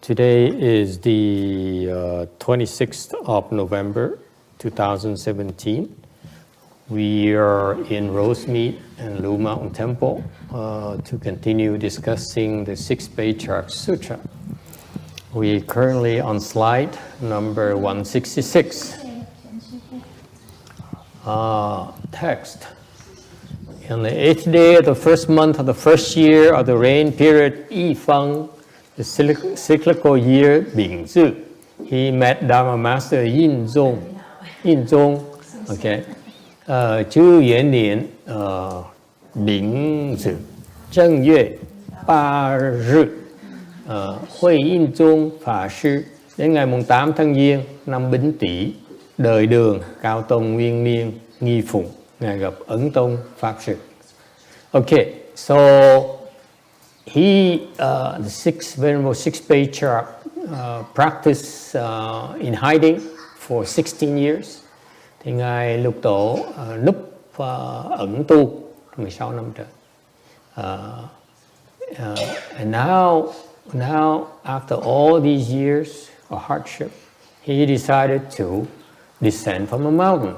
Today is the 26th of November 2017. We are in Rosemead and Blue Mountain Temple to continue discussing the 6th Patriarch Sutra. We are currently on slide number 166. Text. On the 8th day of the first month of the first year of the rain period, Yi Feng, the cyclical year Bing Zi, he met Dharma Master Yin Zong. Okay. 居元年 Bing Zi 正月8日 Huệ Yin Zong Pháp Sư đến ngày 8 tháng Giêng năm Bính Tý, đời Đường Cao Tông Nguyên Niên Nghi Phụng, ngài gặp Ấn Tông Pháp Sư. Okay, so he, the Venerable 6th Patriarch, practiced in hiding for 16 years. Thì ngài Lục Tổ núp ẩn tu 16 năm trời. And now, after all these years of hardship, he decided to descend from a mountain.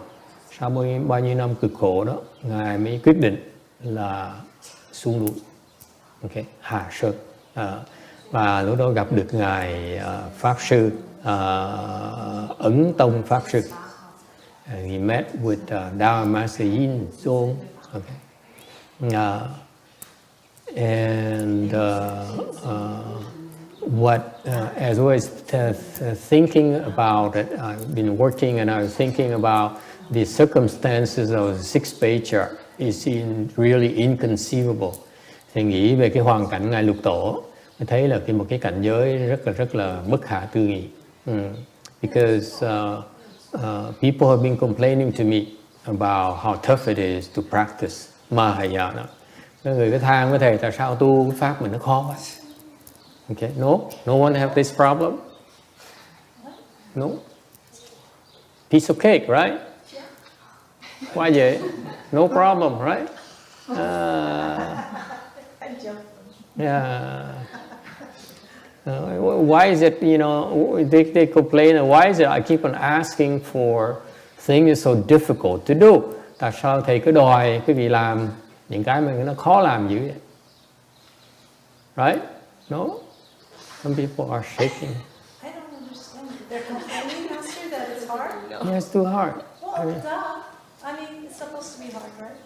Sau bao nhiêu năm cực khổ đó, ngài mới quyết định là xuống núi, okay, hạ sơn. Và lúc đó gặp được ngài Pháp sư Ấn Tông Pháp sư. And he met with Dharma Master Yin Zong. Okay. As I was thinking about it, I've been working and I was thinking about the circumstances of the 6th Patriarch. Is really inconceivable. Thì nghĩ về cái hoàn cảnh ngài Lục Tổ, tôi thấy là một cái cảnh giới rất là bất khả tư nghị. Because people have been complaining to me about how tough it is to practice Mahayana. Mọi người cứ than với thầy tại sao tu cái pháp mình nó khó quá. Okay, no one have this problem. No. Piece of cake, right? Why vậy? No problem, right? Yeah. Why is it, they complain, why is it I keep on asking for things so difficult to do? Tại sao thầy cứ đòi quý vị làm những cái mà nó khó làm dữ vậy? Right? No? Some people are shaking. I don't understand. They're complaining, Master, that it's hard? No. Yeah, it's too hard. Well, duh. I mean, it's supposed to be hard, right?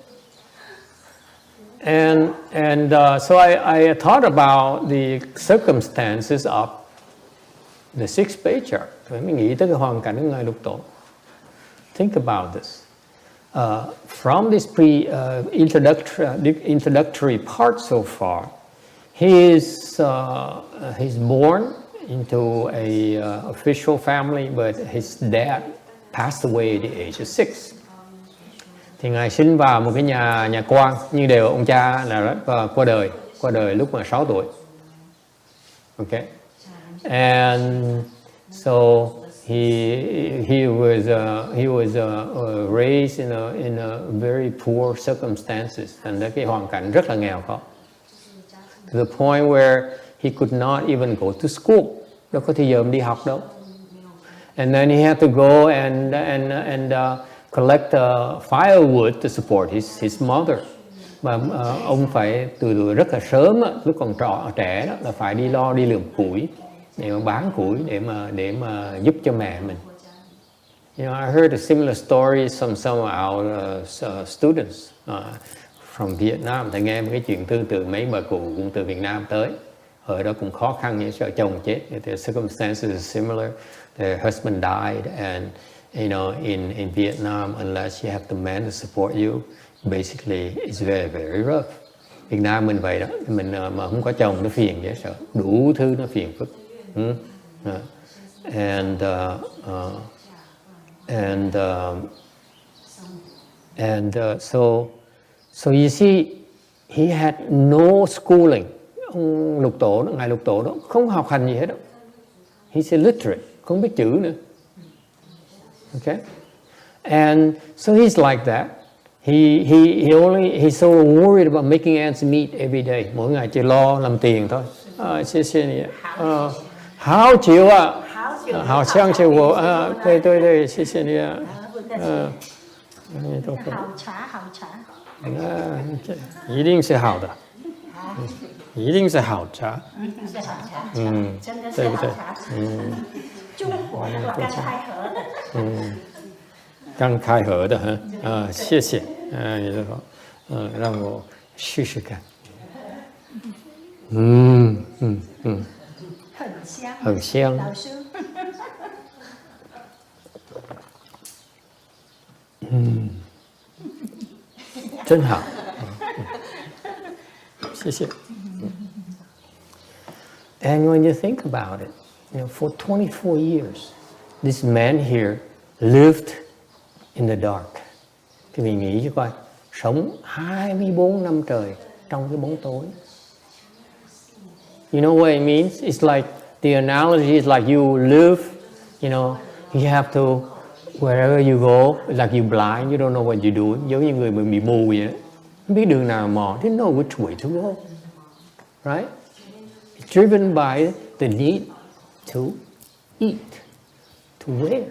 And so I thought about the circumstances of the 6th Patriarch. Mình nghĩ tới cái hoàn cảnh của ngài Lục Tổ. Think about this. From this introductory part so far, he's born into a official family, but his dad passed away at the age of 6. Thì ngài sinh vào một cái nhà quan, nhưng đều ông cha là qua đời lúc mà 6 tuổi. Okay, and so he was raised in a very poor circumstances, and cái hoàn cảnh rất là nghèo khó. To the point where he could not even go to school. Đâu có thời giờ đi học đâu. And then he had to go and collect firewood to support his mother. Và ông phải từ rất là sớm, lúc còn trẻ đó, là phải đi lượm củi để mà bán củi để mà giúp cho mẹ mình. I heard a similar story from some of our students from Vietnam. Thầy nghe một cái chuyện tương tự, mấy bà cụ cũng từ Việt Nam tới. Ở đó cũng khó khăn như sợ chồng chết. The circumstances are similar. Their husband died, and in Vietnam, unless you have the man to support you, basically it's very, very rough. Việt Nam mình vậy đó, mình mà không có chồng nó phiền dễ sợ, đủ thứ nó phiền phức. So you see, he had no schooling. Ông Lục Tổ đó, ngài Lục Tổ đó không học hành gì hết đó. He's illiterate, không biết chữ nữa. Okay, and so he's like that. He's so worried about making ends meet every day. Mỗi ngày chỉ lo làm tiền thôi. 好久啊，好久好像是我啊，对对对，谢谢你啊，阿弥陀佛，好茶好茶，这一定是好的，一定是好茶，是好茶，真的是对不对？好茶，中国的刚开盒的，刚开盒的哈，谢谢，你这个，让我试试看，很香，很香，老师，真好，谢谢。And when you think about it, for 24 years, this man here lived in the dark. Thì mình nghĩ cho coi, sống 24 năm trời trong cái bóng tối. You know what it means? It's like, the analogy is like you live, you have to, wherever you go, like you blind, you don't know what you're doing. Giống như người mà bị mù vậy đó. Không biết đường nào mò, didn't know which way to go. Right? It's driven by the need to eat, to wear.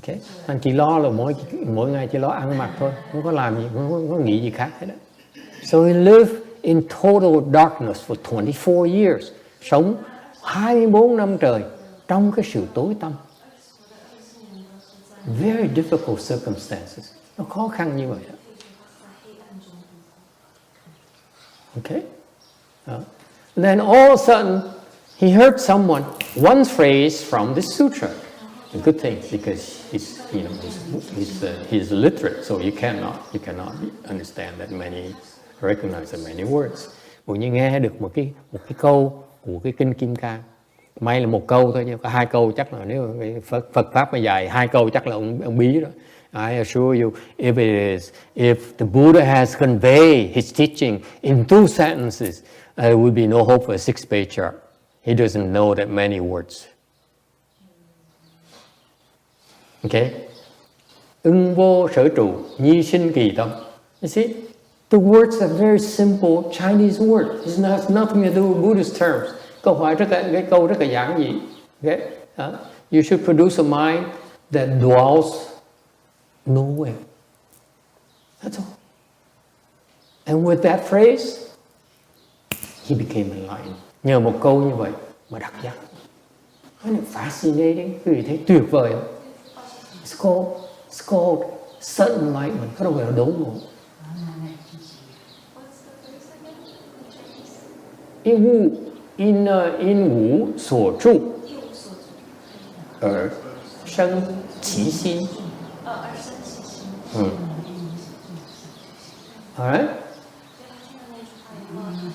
Okay? Anh chỉ lo là mỗi ngày chỉ lo ăn mặc thôi, không có làm gì, không có nghĩ gì khác hết đó. So he lived in total darkness for 24 years. Sống 24 năm trời trong cái sự tối tăm. Very difficult circumstances. Nó khó khăn như vậy đó. Okay? Then all of a sudden, he heard someone, one phrase from the sutra. A good thing, because he's literate, so you cannot understand that many, recognize that many words. Cũng như nghe được một cái câu của cái kinh Kim Cang. May là một câu thôi, nhưng có 2 câu chắc là nếu Phật pháp mà dài 2 câu chắc là ông bí đó. I assure you, if the Buddha has conveyed his teaching in 2 sentences, there would be no hope for a 6th Patriarch. He doesn't know that many words. Okay? Ưng vô sở trụ, nhi sinh kỳ tâm. You see, the words are very simple Chinese words. It has nothing to do with Buddhist terms. Cái câu rất là giản dị. Okay? You should produce a mind that dwells nowhere. That's all. And with that phrase, he became enlightened. Nhờ một câu như vậy mà đắc giác. Isn't it fascinating? Quý vị thấy tuyệt vời không? It's called sudden enlightenment. Cái đó gọi là đốn ngộ. In wu所住而生其心. All right?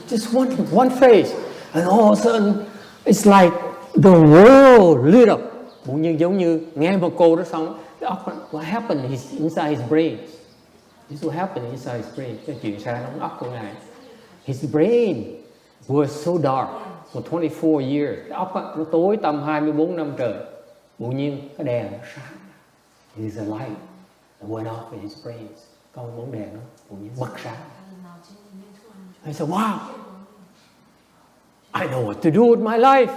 Just one phrase, and all of a sudden, it's like the world lit up. Giống như nghe một câu đó xong, what happened inside his brain? This will happen inside his brain. Cái chuyện xảy ra trong óc của ngài. His brain was so dark for 24 years. Cái óc nó tối tăm 24 năm trời. Tự nhiên cái đèn nó sáng. There's a light that went off in his brain. Có một bóng đèn nó tự nhiên bật sáng. I said, wow, I know what to do with my life.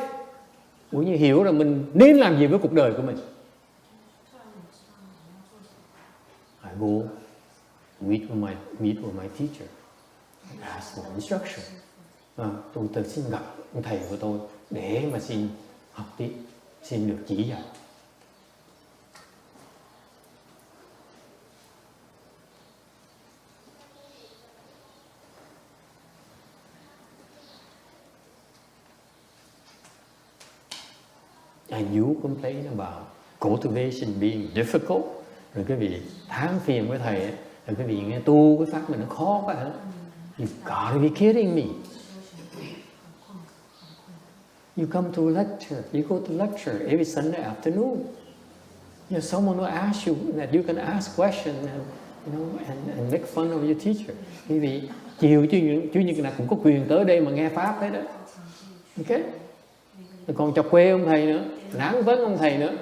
Tự nhiên hiểu là mình nên làm gì với cuộc đời của mình. I go meet with my teacher and ask for instruction. Tôi xin gặp ông thầy của tôi để mà xin học tiếp, xin được chỉ dạy. And you complain about cultivation being difficult. Rồi cái vị than phiền với thầy, rồi cái vị nghe tu cái pháp mình nó khó quá hả? You've got to be kidding me. You come to lecture, you go to lecture every Sunday afternoon. Someone will ask you that you can ask questions and make fun of your teacher. Quý vị chiều Chủ nhật nào cũng có quyền tới đây mà nghe pháp hết đó. Okay? Còn chọc quê ông thầy nữa, nản vấn ông thầy nữa.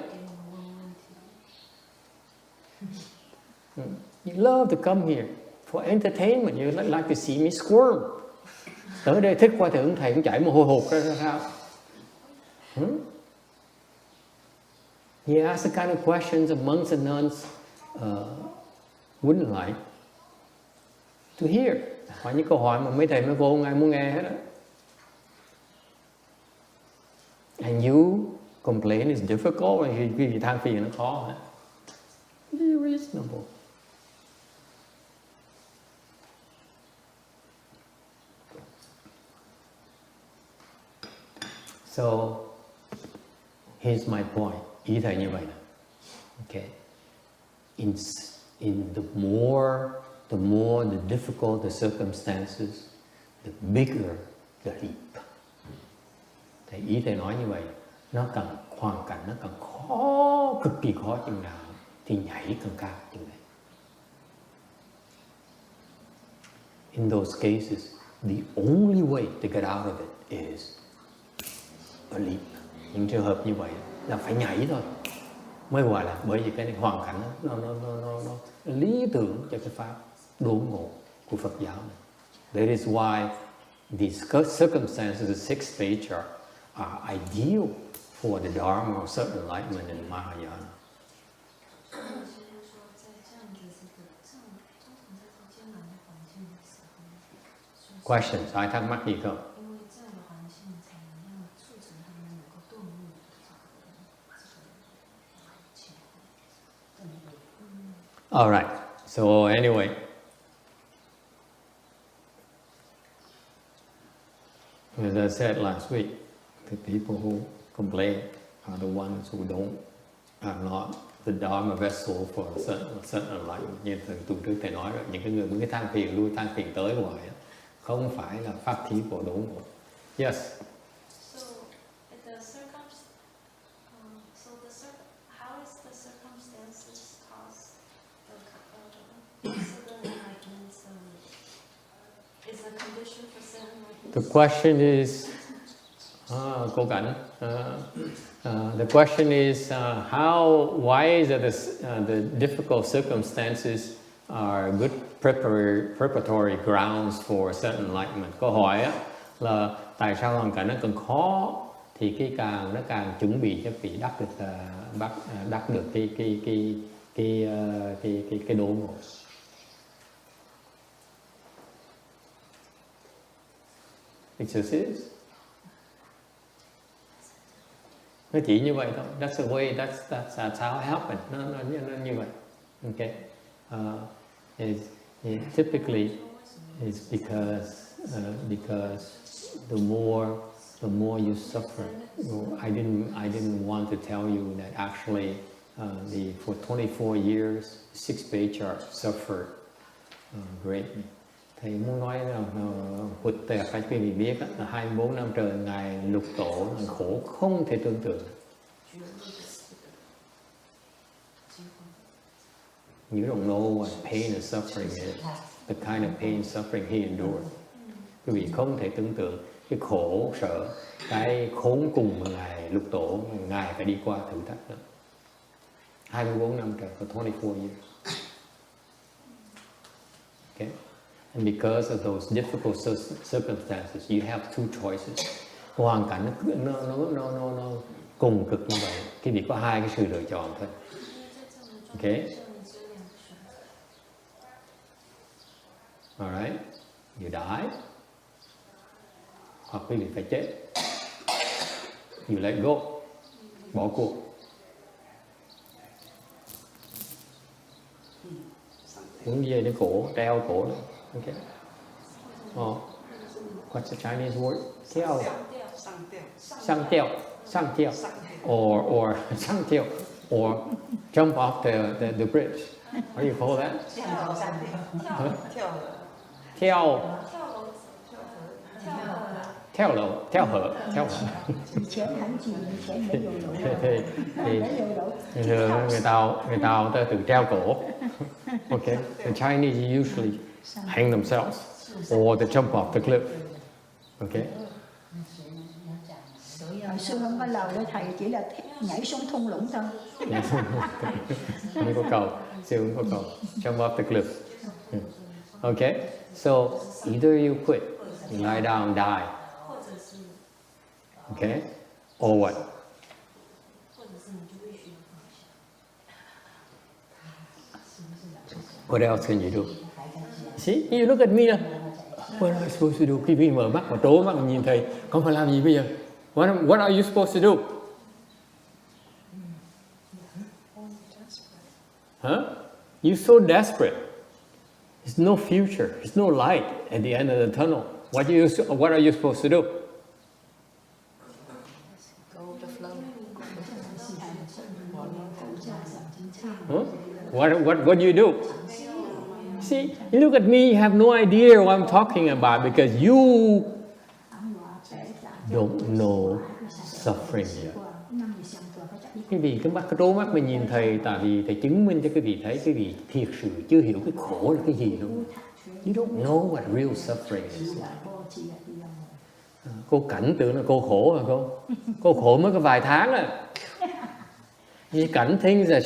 You love to come here for entertainment. You like to see me squirm. Tới đây thích qua thì ông thầy cũng chảy mồ hôi hột ra sao. He asked the kind of questions the monks and nuns wouldn't like to hear. Hỏi những câu hỏi mà mấy thầy mấy cô không ai muốn nghe hết á. And you complain it's difficult, and vì than phiền nó khó hả? Be reasonable. So here's my point. Ý thầy như vậy nè. Okay. In the more the difficult the circumstances, the bigger the leap. Ý thầy nói như vậy, nó càng hoàn cảnh nó càng khó, cực kỳ khó chừng nào thì nhảy càng cao chừng đấy. In those cases, the only way to get out of it is a leap. Những trường hợp như vậy là phải nhảy thôi mới gọi là, bởi vì cái này hoàn cảnh nó lý tưởng cho cái pháp đốn ngộ của Phật giáo này. That is why these circumstances, the 6th Patriarch, are ideal for the Dharma or certain enlightenment in Mahayana. Questions? Ai thắc mắc gì không? All right. So anyway, as I said last week, the people who complain are the ones who are not the Dharma vessel for a certain enlightenment. Như tụi trước thầy nói rồi, những cái người mới than phiền lui than phiền tới hoài, không phải là pháp thí của đốn ngộ. Yes. How is the circumstances cause the enlightenment? Is a condition for certain enlightenment? The question is, cô Cảnh. The question is why is it the difficult circumstances are good preparatory grounds for certain enlightenment? Câu hỏi á, là tại sao hoàn cảnh nó càng khó thì nó càng chuẩn bị cho vị đắc được cái đốn ngộ. It just is. Nó chỉ như vậy thôi. That's the way. That's how it happened. Nó như vậy. Okay. Typically, it's because the more you suffer. I didn't want to tell you that actually for 24 years, 6th Patriarch suffered greatly. Thầy muốn nói là hụt tẹt phải quý vị biết là 24 năm trời Ngài lục tổ là khổ không thể tưởng tượng. You don't know what pain and suffering is, the kind of pain and suffering he endured. Quý vị không thể tưởng tượng cái khổ sở, cái khốn cùng mà Ngài lục tổ, Ngài phải đi qua thử thách đó. 24 năm trời, for 24 years. Okay? And because of those difficult circumstances, you have two choices. Hoàn cảnh nó cùng cực như vậy, quý vị có hai cái sự lựa chọn thôi. Okay? Alright, you die, hoặc quý vị phải chết. You let go, bỏ cuộc. Muốn dây đến cổ, treo cổ đó. Okay. What's the Chinese word? Tiao. Sang tiao. Or sang tiao. Or jump off the bridge. What do you call that? Tiao. Theo hở. Thì người Tàu ta tự treo cổ. Okay. The Chinese usually hang themselves or they jump off the cliff. Okay. Hồi xưa không có lầu để thầy chỉ là nhảy xuống thung lũng thôi. Không có cầu, xưa không có cầu. Jump off the cliff. Okay. So either you quit, you lie down, die. Okay. Or what? What else can you do? See, you look at me now. What am I supposed to do? Quý vị mở mắt mà trố mắt mà nhìn thầy, con phải làm gì bây giờ? What are you supposed to do? Huh? You're so desperate. There's no future. There's no light at the end of the tunnel. What are you supposed to do? Huh? What do you do? See, you look at me, you have no idea what I'm talking about because you don't know suffering yet. Quý vị cứ bắt cái trố mắt mà nhìn thầy, tại vì thầy chứng minh cho quý vị thấy quý vị thiệt sự chưa hiểu cái khổ là cái gì luôn. You don't know what real suffering is like. Cô Cảnh tưởng là cô khổ hả cô? Cô khổ mới có vài tháng à. She Cảnh thinks that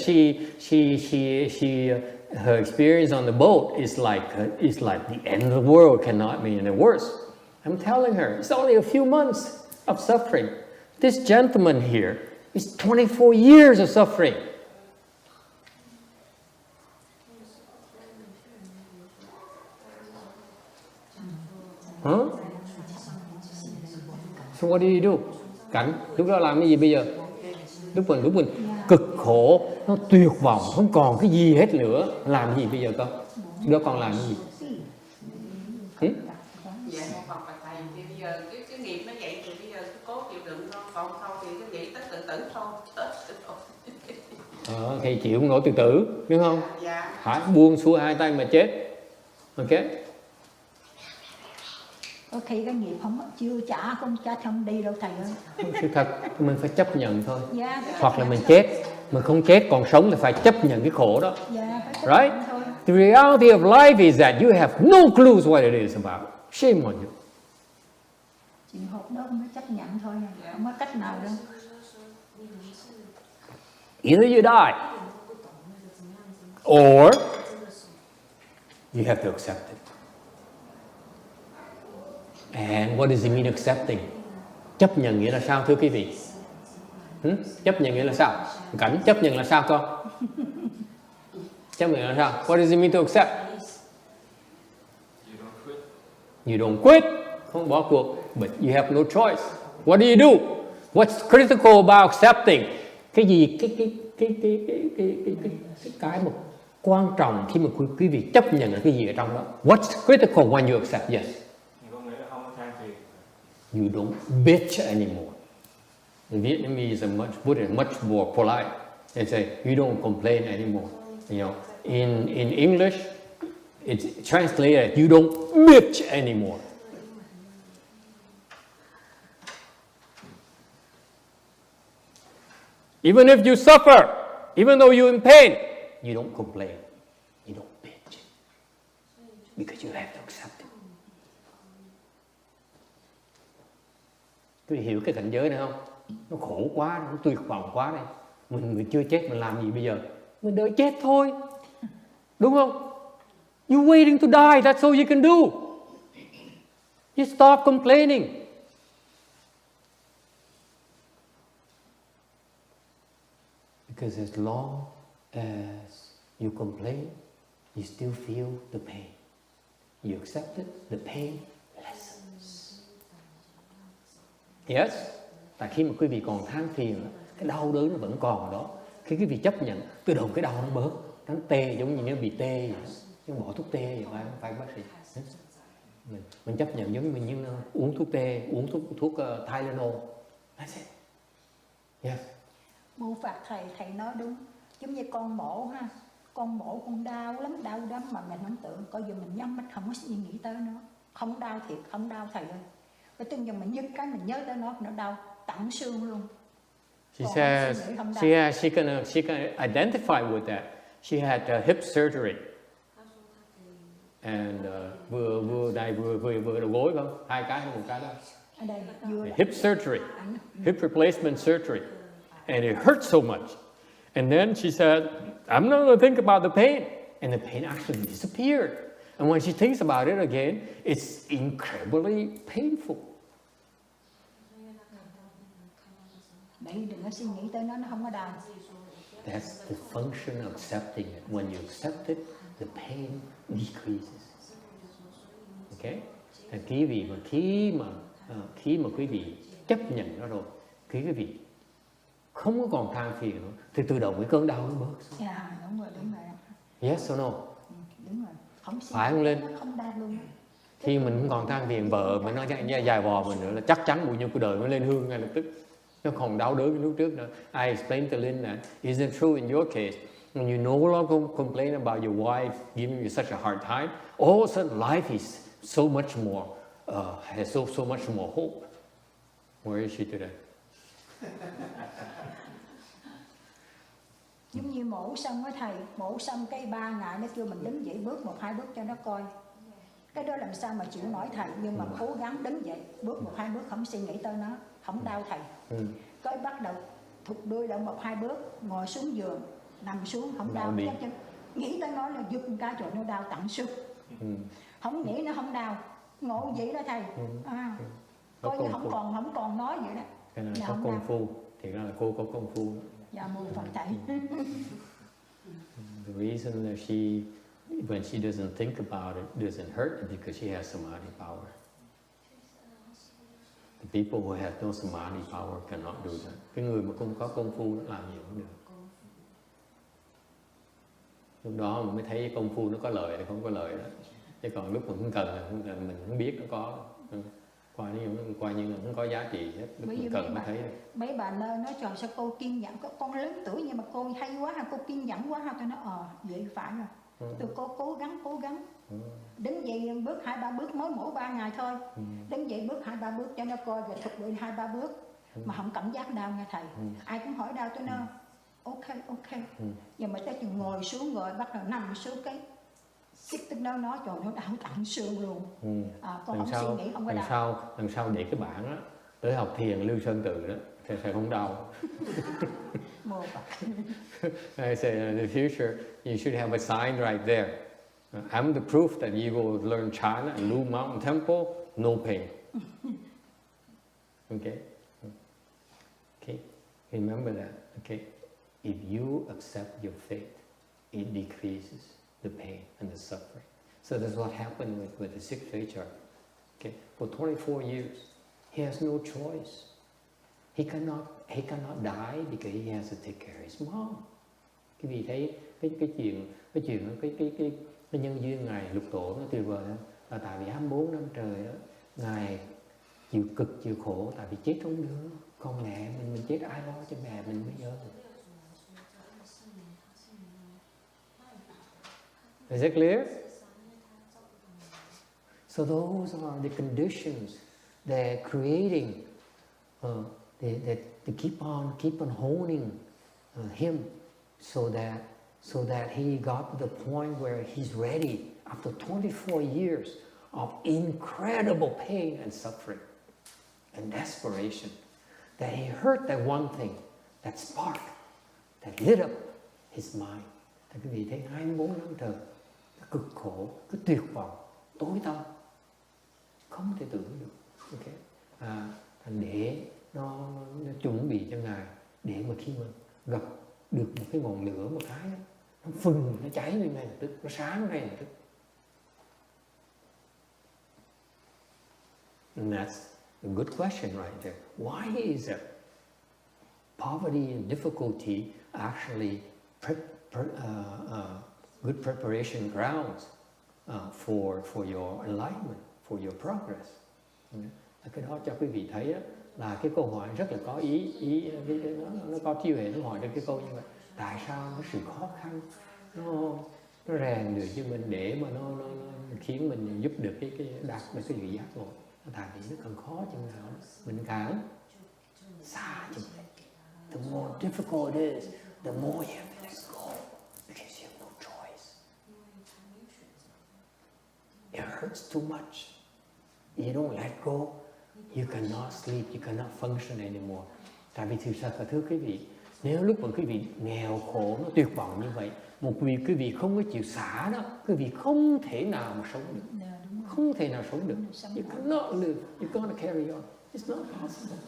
her experience on the boat is like the end of the world, cannot be any worse. I'm telling her, it's only a few months of suffering. This gentleman here is 24 years of suffering. Huh? So what do you do? Cảnh, lúc đó làm cái gì bây giờ? Lúc mình cực khổ, nó tuyệt vọng, không còn cái gì hết nữa. Làm cái gì bây giờ con? Lúc đó con làm cái gì? Vậy một học là thầy thì bây giờ cái nghiệp nó vậy thì bây giờ cố chịu đựng thôi, còn không thì cứ nghĩ tới tự tử thôi, chết. Thì chịu không nổi tự tử, đúng không? Dạ. Hãy buông xuôi hai tay mà chết. Ok? Có khi cái nghiệp không chưa trả không đi đâu thầy ơi. Sự thật, mình phải chấp nhận thôi. Dạ, Hoặc là mình chết, mình không chết còn sống thì phải chấp nhận cái khổ đó. dạ, Right? The reality of life is that you have no clue what it is about. Shame on you. Chuyện hộp đó mới chấp nhận thôi, không có cách nào đâu. Either you die, or you have to accept it. And what does it mean accepting? Chấp nhận nghĩa là sao thưa quý vị? Chấp nhận nghĩa là sao? Cảnh chấp nhận là sao con? Chấp nhận là sao? What does it mean to accept? You don't quit. Không bỏ cuộc. But you have no choice. What do you do? What's critical about accepting? Cái gì cái mà quan trọng khi mà quý vị chấp nhận là cái gì ở trong đó? What's critical when you accept? Yes. You don't bitch anymore. The Vietnamese are much more polite. They say you don't complain anymore. You know, in English, it's translated you don't bitch anymore. Even if you suffer, even though you're in pain, you don't complain. You don't bitch. Because you have to accept it. Quý vị hiểu cái cảnh giới này không? Nó khổ quá, nó tuyệt vọng quá đây. Mình chưa chết, mình làm gì bây giờ? Mình đợi chết thôi. Đúng không? You're waiting to die, that's all you can do. You stop complaining. Because as long as you complain, you still feel the pain. You accept it, the pain lessens. Yes? Tại khi mà quý vị còn than phiền, cái đau đớn nó vẫn còn ở đó. Khi quý vị chấp nhận, tự động cái đau nó bớt. Nó tê, giống như nó bị tê vậy. Nhưng bỏ thuốc tê vậy, phải bác sĩ. Mình chấp nhận giống như mình uống thuốc tê, uống thuốc Tylenol. That's it. Yes. Mô phạt thầy nói đúng. Giống như con mổ ha. Con mổ con đau lắm mà mình không tưởng. Coi giờ mình nhắm mắt không có suy nghĩ tới nó. Không đau thiệt, không đau thầy ơi. Và từng giờ mình nhức cái mình nhớ tới nó đau tận xương luôn. She says she can identify with that. She had hip surgery. And vừa đầu gối không? Hai cái hay một cái đó. Hip surgery. Hip replacement surgery. And it hurt so much. And then she said, I'm not going to think about the pain. And the pain actually disappeared. And when she thinks about it again, it's incredibly painful. Để đừng có suy nghĩ tới nó không có đau. That's the function of accepting it. When you accept it, the pain decreases. Okay? Thì quý vị mà khi mà quý vị chấp nhận nó rồi, khi quý vị không có còn than phiền nữa, thì tự động cái cơn đau nó bớt. Dạ, đúng rồi. Yes or no? Đúng rồi. Không suy Phải không Linh? nó không đau luôn. Khi mình không còn than phiền vợ mình nó dài vò mình nữa là chắc chắn bao nhiêu cái đời nó lên hương ngay lập tức. Nó không đau đớn như lúc trước nữa. I explained to Lynn that isn't true in your case. When you no longer complain about your wife giving you such a hard time, all of a sudden life is so much more, has so much more hope. Where is she today? Giống như mổ xong á thầy, mổ xong cái 3 ngày nó kêu mình đứng dậy bước 1-2 bước cho nó coi. Cái đó làm sao mà chịu nổi thầy, nhưng mà cố gắng đứng dậy, bước 1-2 bước, không suy nghĩ tới nó, không đau thầy. Cái bắt đầu thụt đuôi lại 1-2 bước, ngồi xuống giường, nằm xuống không đau, nghĩ tới nó là giật cái chỗ nó đau tận xương. Không nghĩ nó không đau, ngộ vậy đó thầy. Coi như không còn nói vậy đó. Cái này có công phu, thì ra là cô có công phu. Dạ mô Phật thầy. The reason that when she doesn't think about it, doesn't hurt is because she has samadhi power. The people who have no samadhi power cannot do that. Cái người mà không có công phu nó làm gì cũng được. Lúc đó mình mới thấy công phu nó có lợi hay không có lợi đó. Chứ còn lúc mình không cần mình không biết nó có. Coi như là không có giá trị hết. Lúc mình cần mới thấy. Mấy bà nơi nói trời sao cô kiên nhẫn, con lớn tuổi nhưng mà cô hay quá ha, cô kiên nhẫn quá ha. Tôi nói vậy phải rồi. Tôi cố gắng. Đứng dậy bước 2-3 bước, mới mổ 3 ngày thôi. Đứng dậy bước 2-3 bước cho nó coi, rồi thực hiện 2-3 bước. Mà không cảm giác đau nha thầy. Ai cũng hỏi đau tôi nói ok. Nhưng mà tới chừng ngồi xuống rồi bắt đầu nằm xuống cái xích tích nó nói trời nó đau tận xương luôn. Con không suy nghĩ không có đau. Lần sau để cái bảng á, tới học thiền Lưu Sơn Tự đó thì sẽ không đau. I say in the future you should have a sign right there. I'm the proof that you will learn China and Lu Mountain Temple, no pain. Okay? Remember that. Okay? If you accept your fate, it decreases the pain and the suffering. So that's what happened with the 6th Patriarch. Okay? For 24 years, he has no choice. He cannot die because he has to take care of his mom. Cái vì thấy cái nhân duyên ngài lục tổ nó tuyệt vời đó, là tại vì 24 năm trời đó ngài chịu khổ tại vì chết trong đứa con mẹ mình chết ai lo cho mẹ mình bây giờ. Is it clear? So those are the conditions that are creating that keep on honing him so that he got to the point where he's ready after 24 years of incredible pain and suffering and desperation, that he heard that one thing, that spark that lit up his mind. Tại quý vị thấy 24 năm trời cực khổ, cứ tuyệt vọng, tối tăm, không thể tưởng được. Okay. Để nó chuẩn bị cho ngài, để mà khi mà gặp được một cái ngọn lửa một cái nó phừng, nó cháy lên ngay lập tức, nó sáng ngay lập tức. And that's a good question right there. Why is it poverty and difficulty actually good preparation grounds for your enlightenment, for your progress? Cái đó cho quý vị thấy là cái câu hỏi rất là có ý nó có chiêu hệ, nó hỏi được cái câu như vậy. Tại sao cái sự khó khăn nó rèn được cho mình để mà nó khiến mình giúp được cái đạt được cái vị giác ngộ? Tại vì nó càng khó chừng nào mình càng xa chừng đấy. The more difficult it is, the more you have to let go because you have no choice. It hurts too much. You don't let go, you cannot sleep, you cannot function anymore. Tại vì thực sự thưa quý vị, nếu lúc mà quý vị nghèo khổ, nó tuyệt vọng như vậy, một vì quý vị không có chịu xả đó, quý vị không thể nào mà sống được. Không thể nào sống được. You cannot live, you're gonna carry on. It's not possible.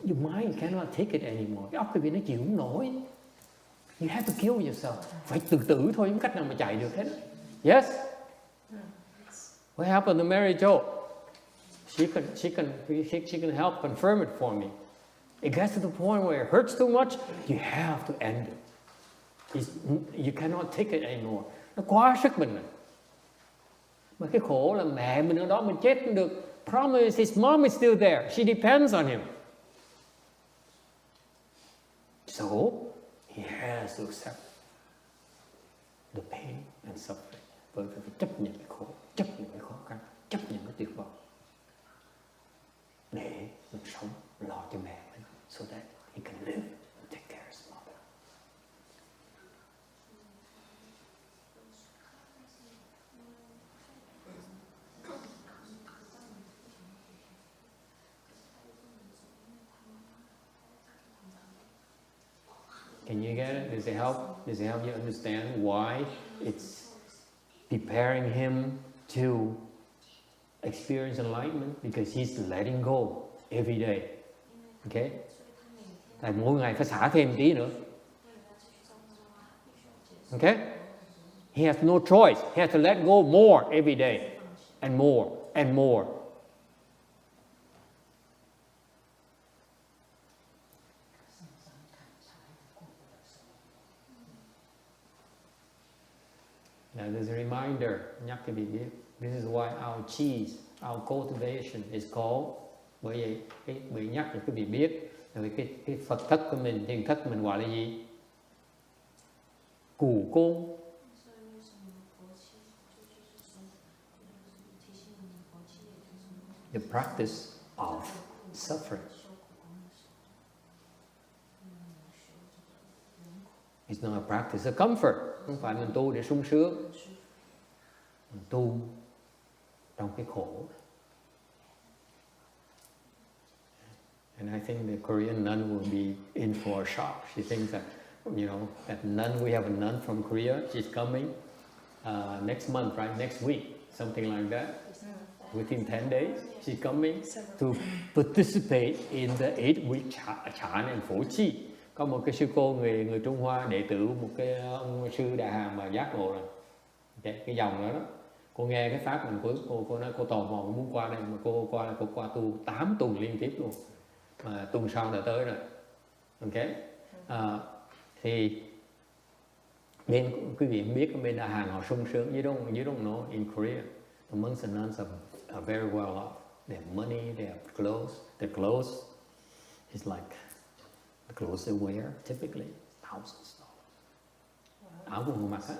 Your mind cannot take it anymore. Cái óc quý vị nó chịu không nổi. You have to kill yourself. Phải tự tử thôi, không cách nào mà chạy được hết. Yes. What happened to Mary Jo? She can help confirm it for me. It gets to the point where it hurts too much, you have to end it. You cannot take it anymore. Nó quá sức mình rồi. Mà cái khổ là mẹ mình ở đó mình chết không được. Promise his mom is still there. She depends on him. So he has to accept the pain and suffering. Bởi vì phải chấp nhận cái khổ, chấp nhận cái khó khăn, chấp nhận cái tuyệt vọng. Để mình sống lo cho mẹ mình, so that he can live and take care of his mother. Can you get it? Does it help? Does it help you understand why it's preparing him to experience enlightenment? Because he's letting go every day. Okay? Tại mỗi ngày phải xả thêm tí nữa. Okay? He has no choice. He has to let go more every day. And more and more. Now there's a reminder, nhắc cho vị biết. This is why our cheese, our cultivation is called. Bởi vậy, bị nhắc cho quý vị biết, là cái Phật thất của mình, thiền thất của mình gọi là gì? Củ côn. The practice of suffering. It's not a practice of comfort. Không phải mình tu để sung sướng. Mình tu trong cái khổ. And I think the Korean nun will be in for a shock. She thinks that, that nun, we have a nun from Korea. She's coming next month, right? Next week, something like that. Within 10 days, she's coming to participate in the 8-week Chan and Phổ Chi. Có một cái sư cô người Trung Hoa, đệ tử một cái ông sư Đại Hàm mà giác ngộ rồi. Cái dòng đó, cô nghe cái pháp mình cô nói cô tò mò muốn qua đây, mà cô qua tu 8 tuần liên tiếp luôn, mà tuần sau đã tới rồi. Ok, thì bên quý vị biết bên Đại Hàn họ sung sướng. You don't know, in Korea the monks and nuns are very well off. They have money, they have clothes. The clothes is like the clothes they wear typically thousands of dollars. Áo quần mặc á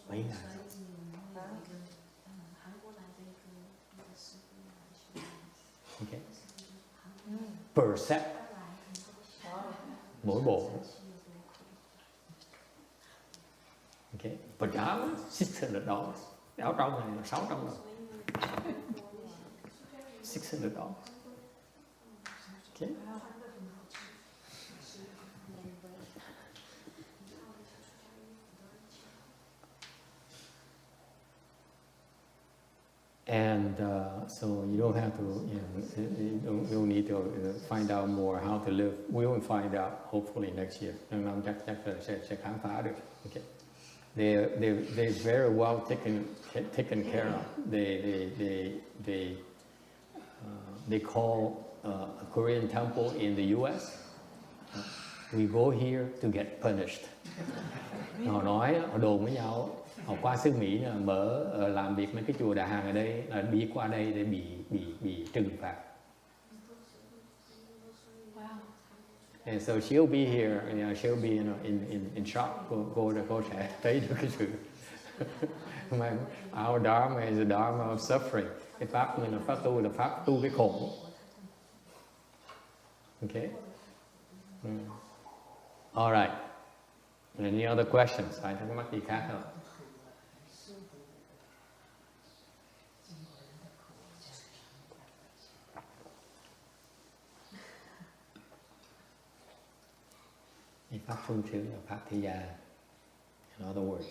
mấy ngàn. Okay. Per set. Mỗi bộ. Okay. Pajamas, $600. Áo trong này là $600. $600. Okay. And so you don't have to, you don't need to find out more how to live. We will find out hopefully next year. Năm chắc sẽ khám phá được. Okay. They're very well taken care of. They call a Korean temple in the U.S. We go here to get punished. Họ nói, họ đồn với nhau. Họ qua xứ Mỹ là làm việc mấy cái chùa Đại Hàn ở đây là đi qua đây để bị trừng phạt. Wow. And so she'll be here, she'll be in shock. Cô sẽ thấy được cái sự. Our dharma is a dharma of suffering. Cái pháp mình là pháp tu cái khổ. Okay. All right. Any other questions? Ai thắc mắc gì khác không? Pháp sung sướng là pháp thế gian. In other words,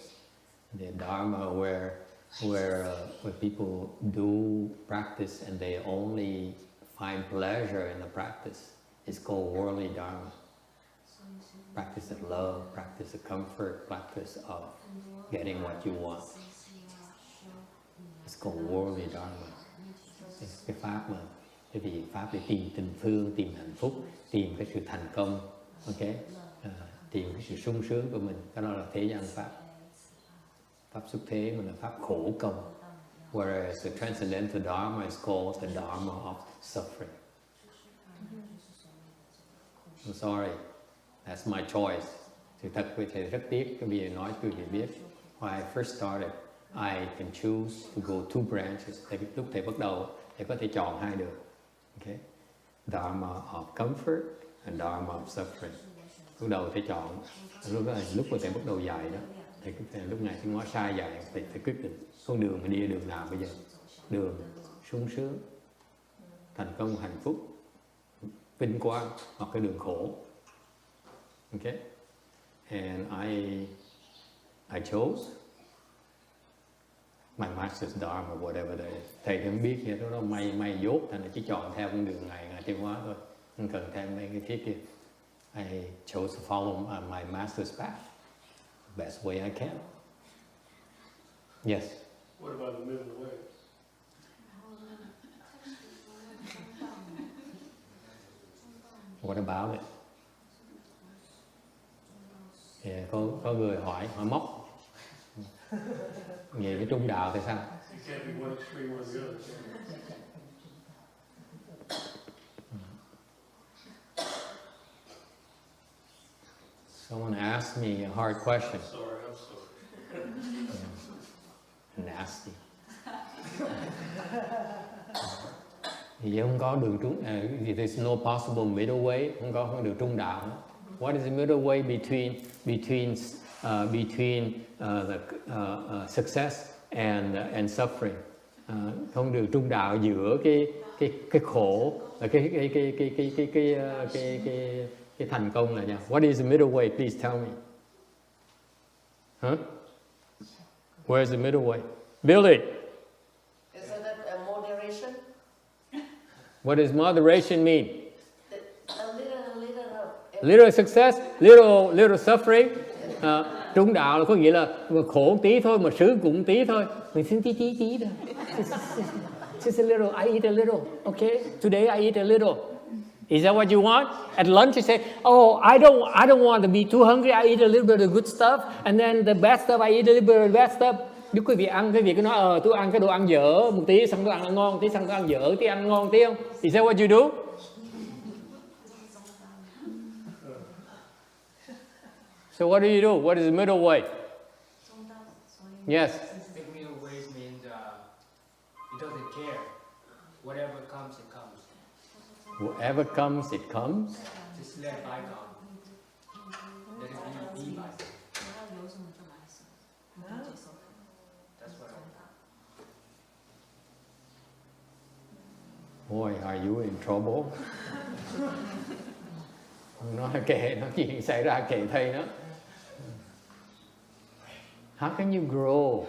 the dharma where people do practice and they only find pleasure in the practice It's called worldly dharma. Practice of love, practice of comfort, practice of getting what you want. It's called worldly dharma. Cái pháp mà cái gì pháp để tìm tình thương, tìm hạnh phúc, tìm cái sự thành công, ok, tìm cái sự sung sướng của mình. Cái đó là thế gian pháp. Pháp xuất thế mà là pháp khổ công. Whereas the transcendental dharma is called the dharma of suffering. I'm sorry, that's my choice. Sự thật với thầy rất tiếc, cái bây giờ nói quý vị biết. When I first started, I can choose to go two branches. Lúc thầy bắt đầu, thầy có thể chọn hai đường. Okay? Dharma of comfort and dharma of suffering. Lúc đầu thầy chọn, lúc mà thầy bắt đầu dạy đó, thầy lúc này thầy nói sai dạy, thầy quyết định con đường mà đi đường nào bây giờ? Đường sung sướng, thành công, hạnh phúc, vinh quang, hoặc cái đường khổ. Okay? And I chose my master's dharma, whatever that is. Thầy không biết gì đó, may dốt, thành là chỉ chọn theo con đường này tiêu hóa thôi, không cần theo mấy cái phía kia. I chose to follow my master's path, the best way I can. Yes. What about the middle way? What about it? Yeah, có người hỏi móc về cái trung đạo thì sao? You can't be one extreme or the other. Someone asked me a hard question. Sorry, I'm sorry. Nasty. Thì không có đường trung, there's no possible middle way, không có đường trung đạo nữa. What is the middle way between success and suffering? Không đường trung đạo giữa cái khổ và cái thành công là gì? What is the middle way? Please tell me. Huh? Where is the middle way? Build it. Isn't it a moderation? What does moderation mean? A little. Little success, little suffering. Trung đạo là có nghĩa là khổ tí thôi mà sướng cũng tí thôi. Mình xin tí thôi. Just a little. I eat a little. Okay. Today I eat a little. Is that what you want? At lunch you say, "Oh, I don't want to be too hungry. I eat a little bit of good stuff, and then the bad stuff I eat a little bit of the bad stuff." Nếu quý vị ăn cái việc cứ nói tôi ăn cái đồ ăn dở một tí, xong tôi ăn ngon tí, xong tôi ăn dở tí, ăn ngon tí không? Is that what you do? So what do you do? What is the middle way? Yes. The middle way means it doesn't care. Whatever comes, it comes. Whatever comes, it comes. Just let bygone. Let it be by. That's what I Boy, are you in trouble? Nói kệ, nói chuyện xảy ra kệ thầy đó. How can you grow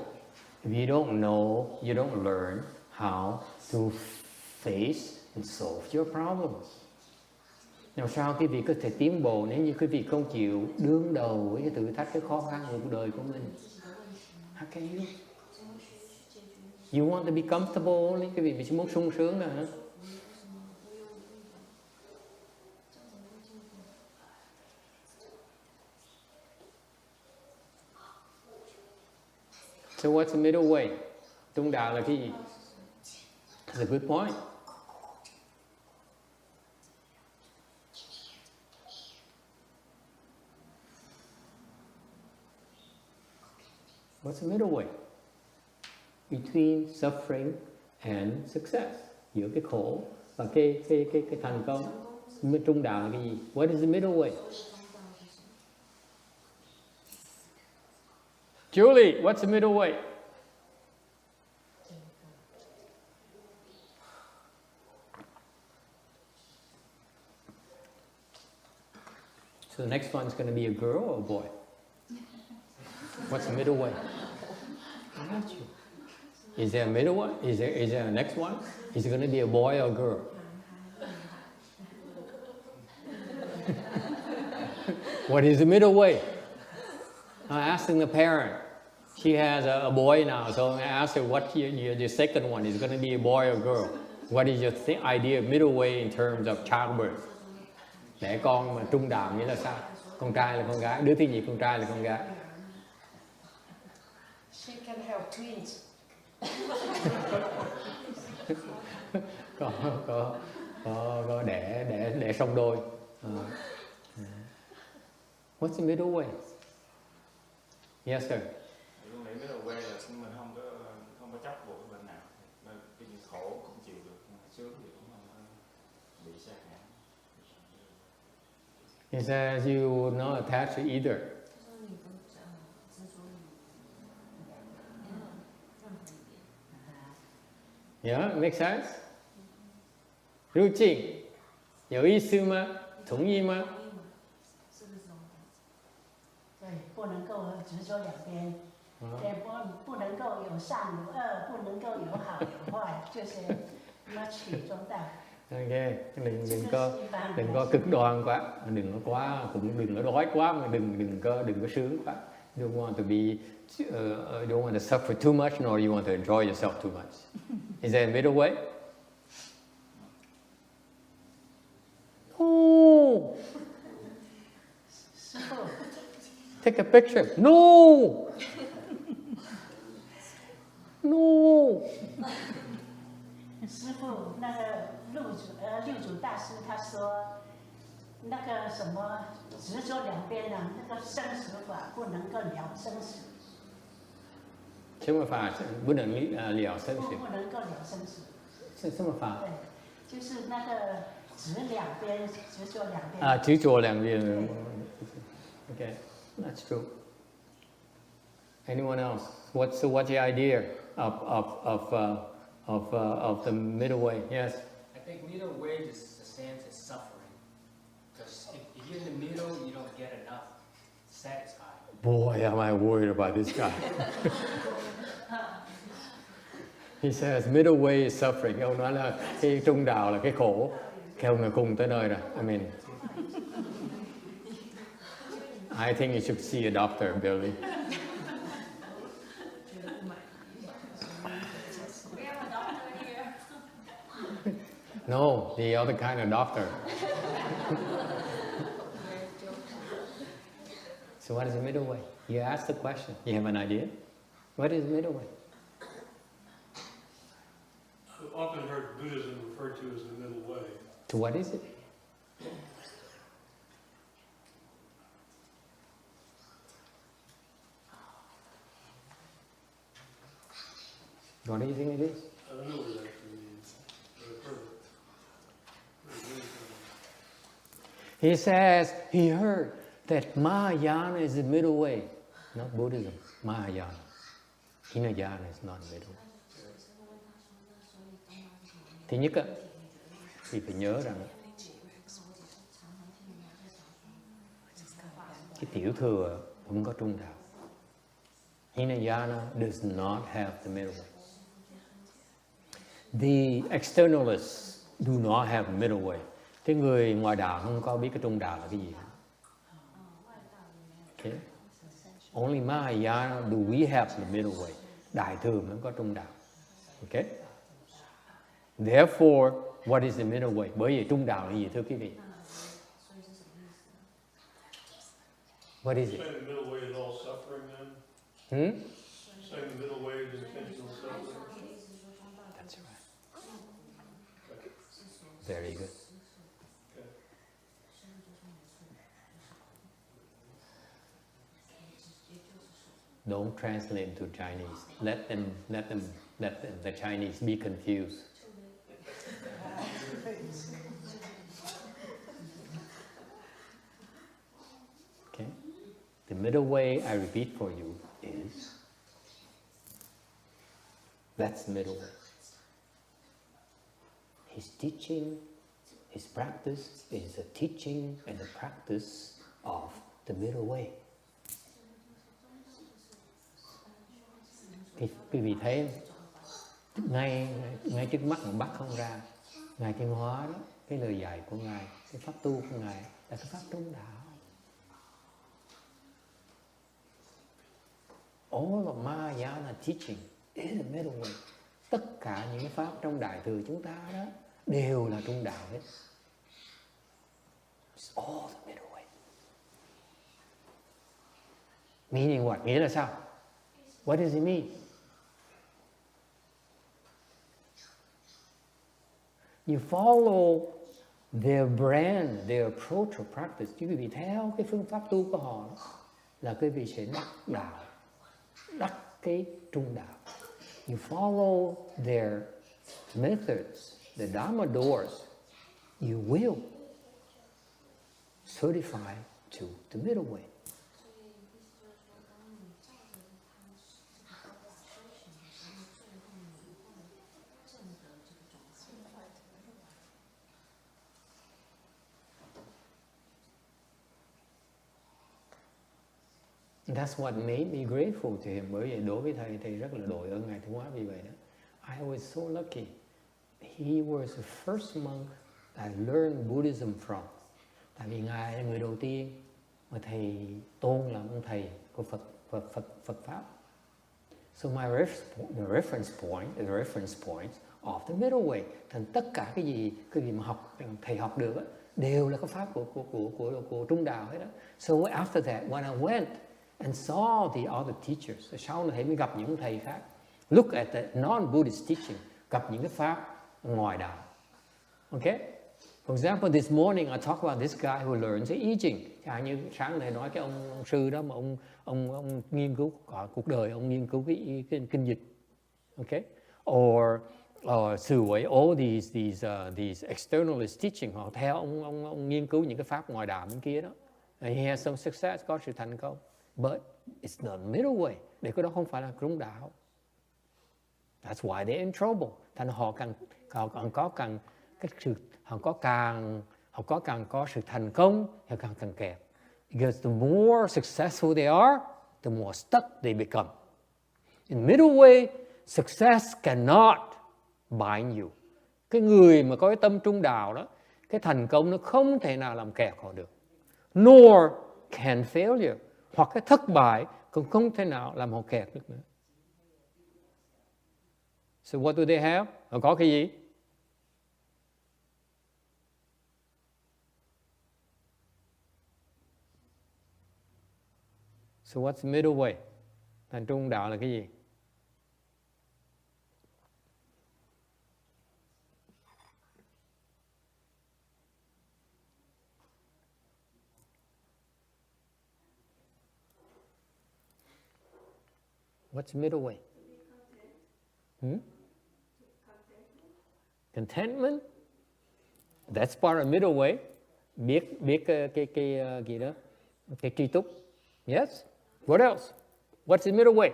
if you don't know, you don't learn how to face and solve your problems? Làm sao quý vị có thể tiến bộ nếu như quý vị không chịu đương đầu với cái thử thách, cái khó khăn của cuộc đời của mình? How can you? You want to be comfortable only? Quý vị chỉ muốn sung sướng nữa hả? So what's the middle way? Trung đạo là cái gì? That's a good point. What's the middle way? Between suffering and success. Giữa cái khổ và cái thành công. Trung đạo là cái gì? What is the middle way? Julie, what's the middle way? So the next one's going to be a girl or a boy? What's the middle way? I got you. Is there a middle one? Is there a next one? Is it going to be a boy or a girl? What is the middle way? Asking the parent. She has a boy now, so I asked her what your second one is going to be a boy or girl. What is your idea of middle way in terms of childbirth? Đẻ con mà trung đạo nghĩa là sao? Con trai là con gái, đứa thứ nhì con trai là con gái. She can have twins. có đẻ song đôi. What's the middle way? Yes sir. Tôi nghĩ middle way là mình không có chấp buộc bên nào, cái gì khổ cũng chịu được, sướng thì cũng không bị sa ngã. He says you will not attach to either. Yeah, make sense? 入境有意思吗？同意吗？对，不能够执着两边，也不能够有善有恶，不能够有好有坏，就是要取中道。Ok, đừng có cực đoan quá, đừng có quá, cũng đừng có đói quá, mà đừng có sướng quá. You don't want to be, don't want to suffer too much, nor you want to enjoy yourself too much. Is that a middle way? No. Take a picture. No. No. 师父，那个六祖大师他说，那个什么执着两边啊，那个生死法不能够了生死。什么法不能了生死？不能够了生死。是什么法？对，就是那个执两边，执着两边。啊，执着两边。Okay, that's true. Anyone else? What's the idea of the middle way? Yes. I think middle way just the same as suffering. Because if you're in the middle, you don't get enough satisfied. Boy, am I worried about this guy. He says middle way is suffering. Ông nói là cái trung đạo là cái khổ. Cái ông là cùng tới nơi rồi. I mean, I think you should see a doctor, Billy. No, the other kind of doctor. So what is the middle way? You ask the question. You have an idea? What is the middle way? I've often heard Buddhism referred to as the middle way. So what is it? What do you think it is? I don't know what it actually means, but I've heard it. He says he heard that Mahayana is the middle way, not Buddhism. Mahayana. Hinayana is not middle way. Thứ nhất á, thì phải nhớ rằng cái tiểu thừa không có trung đạo. Hinayana does not have the middle way. The externalists do not have the middle way. Cái người ngoài đạo không có biết cái trung đạo là cái gì. Okay. Only Mahayana do we have the middle way. Đại thừa mới có trung đạo. Okay. Therefore, what is the middle way? Bởi vì trung đạo là gì thưa quý vị? What is it? Saying the middle way is all suffering then? Hmm? Saying the middle way is intentional suffering? That's right. Very good. Don't translate into Chinese. Let the Chinese be confused. Okay. The middle way, I repeat for you, is that's the middle way. His teaching, his practice is the teaching and the practice of the middle way. Quý vị thấy ngay trước mắt mà bắt không ra, Ngài Thiên Hóa đó, cái lời dạy của Ngài, cái pháp tu của Ngài là cái pháp trung đạo. All of Mahayana teaching is the middle way. Tất cả những pháp trong Đại Thừa chúng ta đó đều là trung đạo hết. It's all the middle way. Meaning what? Nghĩa là sao? What does it mean? You follow their brand, their approach of practice. Chứ quý vị theo cái phương pháp tu của họ là quý vị sẽ đắc đạo, đắc cái trung đạo. You follow their methods, the Dharma doors, you will certify to the middle way. That's what made me grateful to him. Bởi vậy đối với thầy rất là đội ơn Ngài Tiến Hóa vì vậy đó. I was so lucky. He was the first monk I learned Buddhism from. Tại vì Ngài là người đầu tiên mà thầy tôn làm ông thầy của Phật pháp. So my reference point of the middle way. Thành tất cả cái gì mà thầy học được đó, đều là cái pháp của trung đạo hết đó. So after that, when I went and saw the other teachers, sau này thầy mới gặp những thầy khác. Look at the non-Buddhist teaching, gặp những cái pháp ngoài đạo. Okay? For example, this morning I talk about this guy who learns the I Ching. Chẳng như sáng thầy nói cái ông sư đó mà ông nghiên cứu cả cuộc đời, ông nghiên cứu cái kinh dịch. Okay? Or Sư Huệ, all these externalist teaching, họ theo ông nghiên cứu những cái pháp ngoài đạo bên kia đó. He has some success, có sự thành công. But it's not middle way. Để cái đó không phải là trung đạo. That's why they're in trouble. Thành họ càng có sự thành công, họ càng kẹt. Because the more successful they are, the more stuck they become. In middle way, success cannot bind you. Cái người mà có cái tâm trung đạo đó, cái thành công nó không thể nào làm kẹt họ được. Nor can failure. Hoặc cái thất bại cũng không thể nào làm họ kẹt được nữa. So what do they have? Họ có cái gì? So what's the middle way? Thành trung đạo là cái gì? What's middle way? Contentment. That's part of middle way. Biết cái gì đó, cái tri túc. Yes. What else? What's the middle way?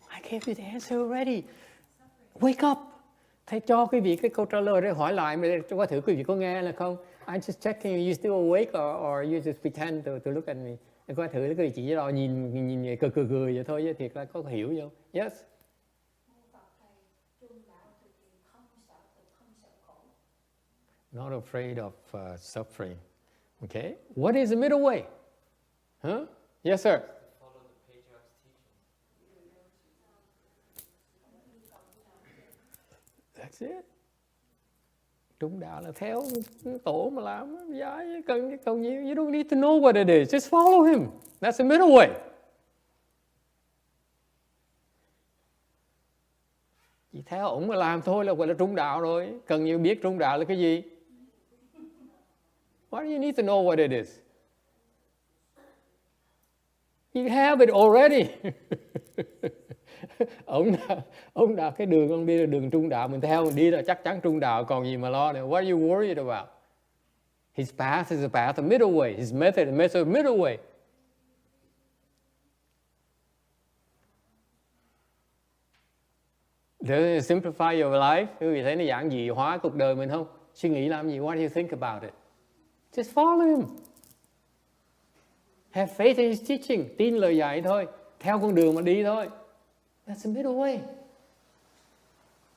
I gave you the answer already. Wake up. Thầy cho quý vị cái câu trả lời để hỏi lại mà có thử quý vị có nghe là không? I just checking you still awake or you just pretend to look at me. Coi thử quý vị chỉ đó nhìn cười vậy thôi, chứ thiệt là có hiểu không? Yes. Not afraid of suffering. Okay. What is the middle way? Huh? Yes, sir. Follow the patriarch's teaching. That's it. Trung đạo là theo tổ mà làm, giải cần nhiều. You don't need to know what it is. Just follow him. That's the middle way. Chỉ theo ổng mà làm thôi là gọi là trung đạo rồi. Cần nhiều biết trung đạo là cái gì. Why do you need to know what it is? You have it already. Ông đã cái đường, ông đi là đường trung đạo, mình theo mình đi là chắc chắn trung đạo, còn gì mà lo nữa. What are you worried about? His path is a path of middle way. His method is a method of middle way. Does it simplify your life? Quý vị thấy nó giản dị hóa cuộc đời mình không? Suy nghĩ làm gì? What do you think about it? Just follow him. Have faith in his teaching. Tin lời dạy thôi. Theo con đường mà đi thôi. That's the middle way.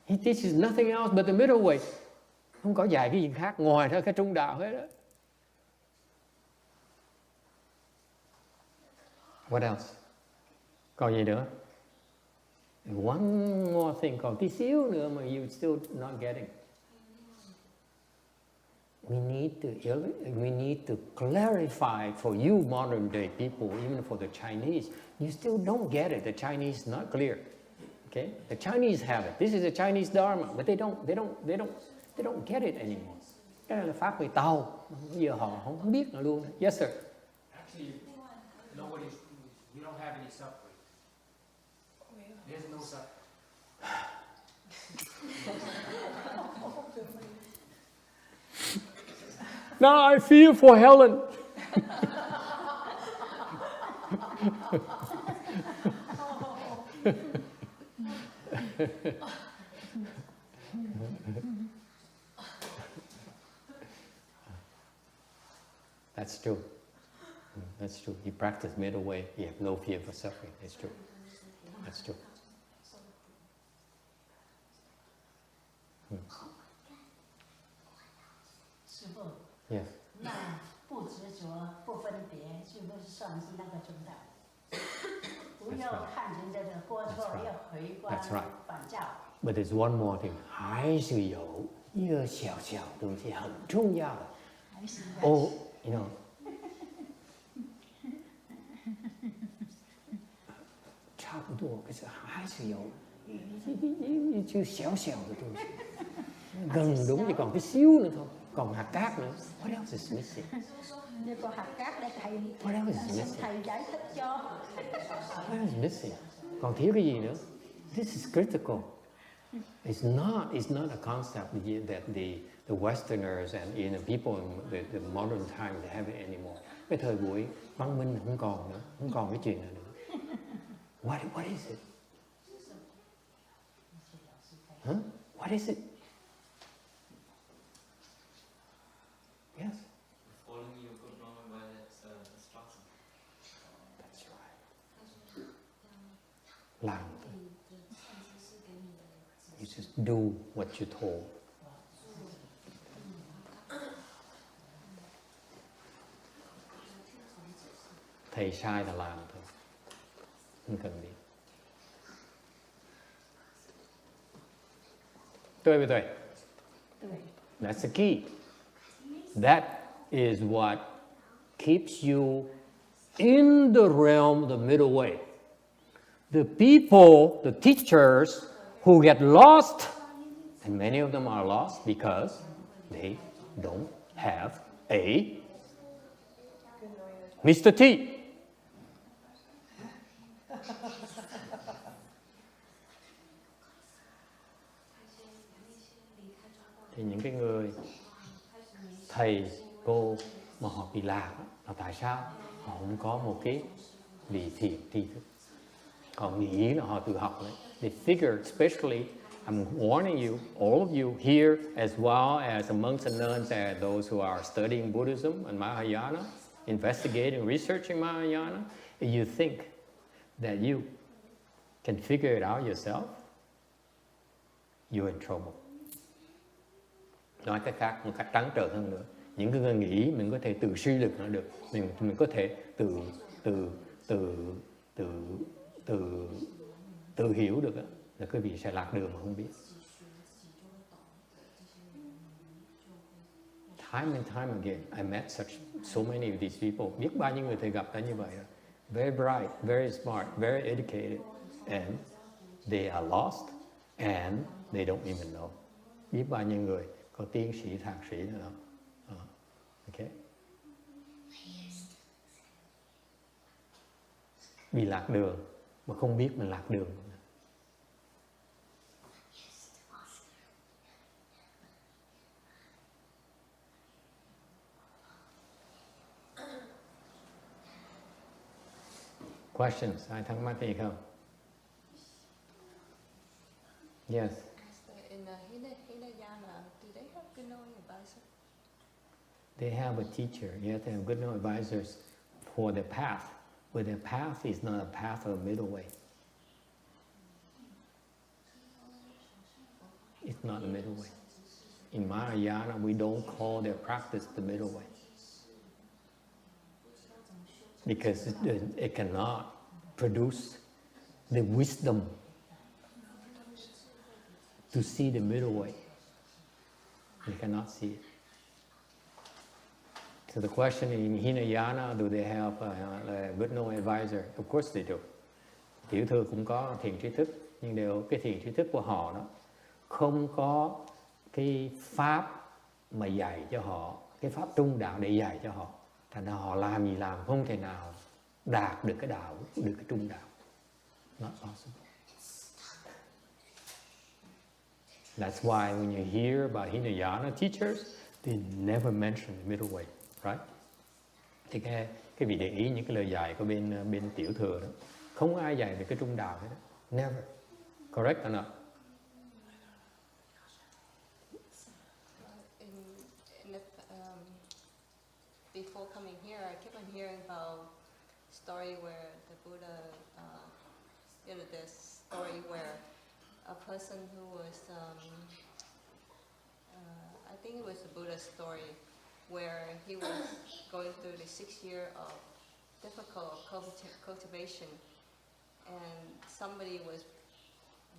He teaches nothing else but the middle way. Không có dạy cái gì khác ngoài ra cái trung đạo hết đó. What else? Còn gì nữa? One more thing, còn tí xíu nữa mà you still not getting. We need to clarify for you modern day people, even for the Chinese. You still don't get it. The Chinese is not clear. Okay? The Chinese have it. This is the Chinese Dharma, but they don't get it anymore. Cái này là pháp người Tàu. Bây giờ họ không biết nữa luôn. Yes, sir. Actually, we don't have any suffering. There's no suffering. Now I feel for Helen. That's true. That's true. You practice middle way, you have no fear for suffering. It's true. That's true. Yes. 那不执着、不分别，是不是算是那个中道？不要看人家的过错，要回观 That's right. 反照。 But there's one more thing. 还是有一个小小东西很重要的。还是 Oh, you know. 差不多，可是还是有一chút小小的东西。Gần đúng thì còn cái xíu nữa thôi. Còn hạt cát nữa. What else is missing? như con hạt cát để thầy What else is missing? thầy giải thích cho. What else is missing? Còn thiếu cái gì nữa? This is critical. It's not a concept that the Westerners and people in the modern time they have it anymore. Cái thời buổi văn minh không còn nữa, không còn cái chuyện này nữa. What is it? Huh? What is it? Yes. Following your good knowledge by its instruction. That's right. Làm. You just do what you're told. Thầy sai là làm thôi. Không cần biết. 对不对？ That's the key. That is what keeps you in the realm of the middle way. The people, the teachers who get lost, and many of them are lost because they don't have a Mr. T. Thì những cái người thầy, cô mà họ bị lạc là tại sao? Họ không có một cái vị thiện tri thức. Họ nghĩ là họ tự học đấy. They figure, especially, I'm warning you, all of you here, as well as the monks and nuns and those who are studying Buddhism and Mahayana, investigating, researching Mahayana, if you think that you can figure it out yourself, you're in trouble. Nói cách khác, một cách trắng trợn hơn nữa, những người nghĩ mình có thể tự suy lực nó được, mình có thể tự hiểu được, là quý vị sẽ lạc đường mà không biết. Time and time again, I met so many of these people. Biết bao nhiêu người thầy gặp đã như vậy. Very bright, very smart, very educated, and they are lost, and they don't even know. Biết bao nhiêu người có tiến sĩ, thạc sĩ nữa đâu. Okay. Bị lạc đường mà không biết mình lạc đường. Questions? Ai thắc mắc gì không? Yes. In Hinayana, do they have good knowing advisor? They have a teacher. You have to have good advisors for the path. But the path is not a path of middle way. It's not a middle way. In Mahayana, we don't call their practice the middle way. because it cannot produce the wisdom to see the middle way. You cannot see it. So the question in Hinayana, do they have a good no advisor? Of course they do. Tiểu thừa cũng có thiền tri thức, nhưng cái thiền tri thức của họ đó không có cái pháp mà dạy cho họ, cái pháp trung đạo để dạy cho họ. Thành ra họ làm gì làm không thể nào đạt được cái đạo, được cái trung đạo. Not possible. That's why when you hear about Hinayana teachers, they never mention the middle way, right? Thì cái vị để ý những cái lời dạy của bên tiểu thừa đó, không ai dạy về cái trung đạo hết đó. Never. Correct or not? Before coming here, I kept on hearing about story where the Buddha, this story where a person who was, I think it was a Buddha story, where he was going through the 6 year of difficult cultivation, and somebody was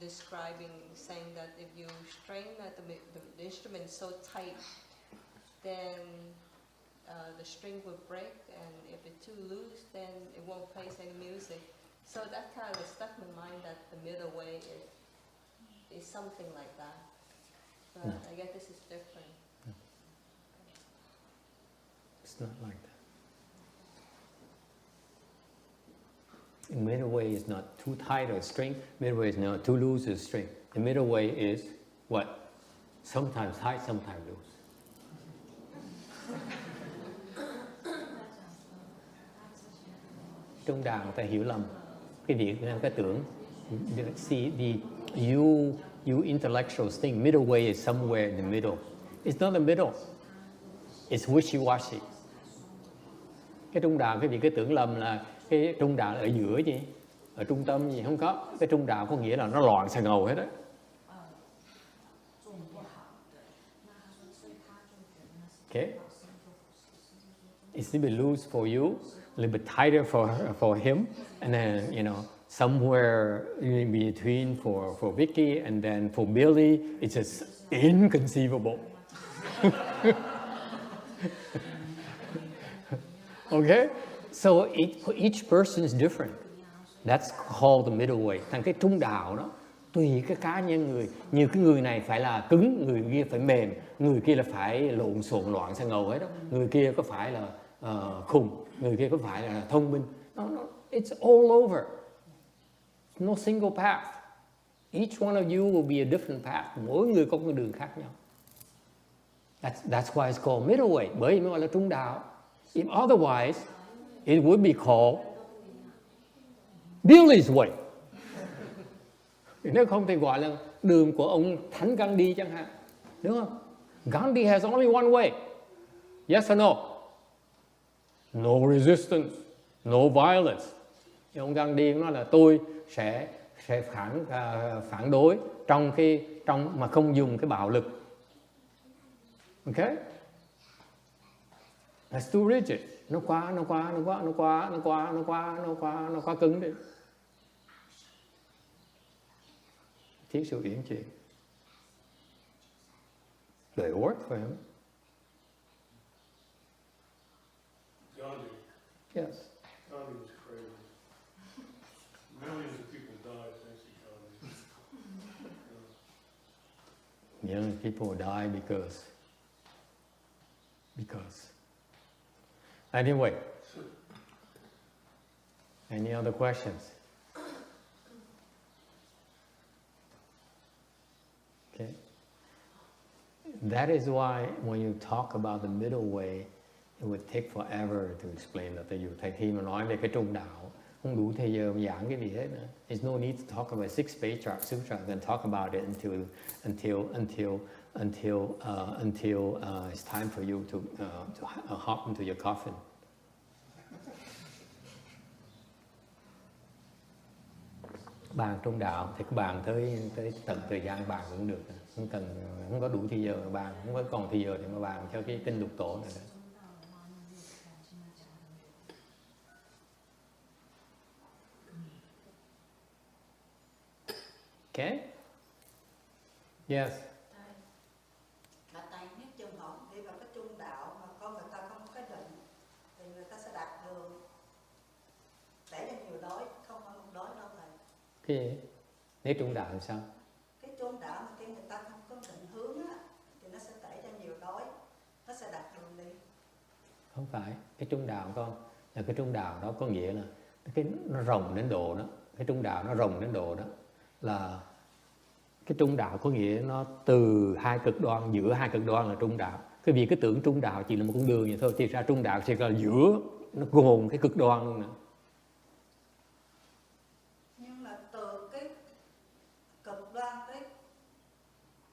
describing, saying that if you strain the instrument so tight, then the string will break, and if it's too loose, then it won't play any music. So that kind of stuck in my mind that the middle way is something like that. But I guess this is different. It's not like that. The middle way is not too tight a string. Middle way is not too loose a string. The middle way is what? Sometimes tight, sometimes loose. Trung đạo người ta hiểu lầm cái việc cái tưởng. See you intellectuals think middle way is somewhere in the middle. It's not the middle. It's wishy-washy. Cái trung đạo cái vị cứ tưởng lầm là cái trung đạo ở giữa gì, ở trung tâm gì, không có. Cái trung đạo có nghĩa là nó loạn xà ngầu hết á. Okay. It's a little bit loose for you, a little bit tighter for him, and then somewhere in between for Vicky, and then for Billy, it's just inconceivable. Okay, so each person is different. That's called the middle way. Thành cái trung đạo đó, tùy cái cá nhân người. Nhiều cái người này phải là cứng, người kia phải mềm, người kia là phải lộn xộn loạn sang ngầu hết đó. Người kia có phải là khùng, người kia có phải là thông minh. No, it's all over. No single path. Each one of you will be a different path. Mỗi người có con đường khác nhau. That's why it's called middle way. Bởi vì nó gọi là trung đạo. If otherwise, it would be called Billy's way. Nếu không thì gọi là đường của ông Thánh Gandhi chẳng hạn. Đúng không? Gandhi has only one way. Yes or no? No resistance, no violence. Thì ông Gandhi nói là tôi sẽ phản đối trong mà không dùng cái bạo lực. Okay? That's too rigid. Nó quá cứng đi. Thiếu sự uyển chuyển. But it worked for him. Gandhi. Yes. Gandhi was crazy. Millions of people died thanks to Gandhi. Young people die because. Anyway. Any other questions? Okay. That is why when you talk about the middle way, it would take forever to explain that to you. Thầy khi mà nói về cái trung đạo, không đủ thời giờ mà giảng cái gì hết nữa. There's no need to talk about 6th Patriarch Sutra and talk about it until it's time for you to hop into your coffin. Bàn trung đạo thì các bạn tới tận thời gian bàn cũng được, không có đủ thời giờ mà bàn, không có còn thời giờ để mà bàn cho cái kinh lục tổ này nữa. Yes. Mà tại nếu trường hợp đi vào cái trung đạo mà con người ta không có cái định thì người ta sẽ đạt đường để cho nhiều đói, không phải một đói đâu thầy. Cái gì? Nếu trung đạo thì sao? Cái trung đạo mà khi người ta không có định hướng á thì nó sẽ tẩy cho nhiều đói, nó sẽ đạt đường đi. Không phải, cái trung đạo con là cái trung đạo đó có nghĩa là cái nó rộng đến độ đó, cái trung đạo nó rộng đến độ đó là cái trung đạo có nghĩa nó từ hai cực đoan, giữa hai cực đoan là trung đạo. Cái vì cái tưởng trung đạo chỉ là một con đường vậy thôi, thì ra trung đạo chỉ là giữa, nó gồm cái cực đoan luôn nữa. Nhưng là từ cái cực đoan tới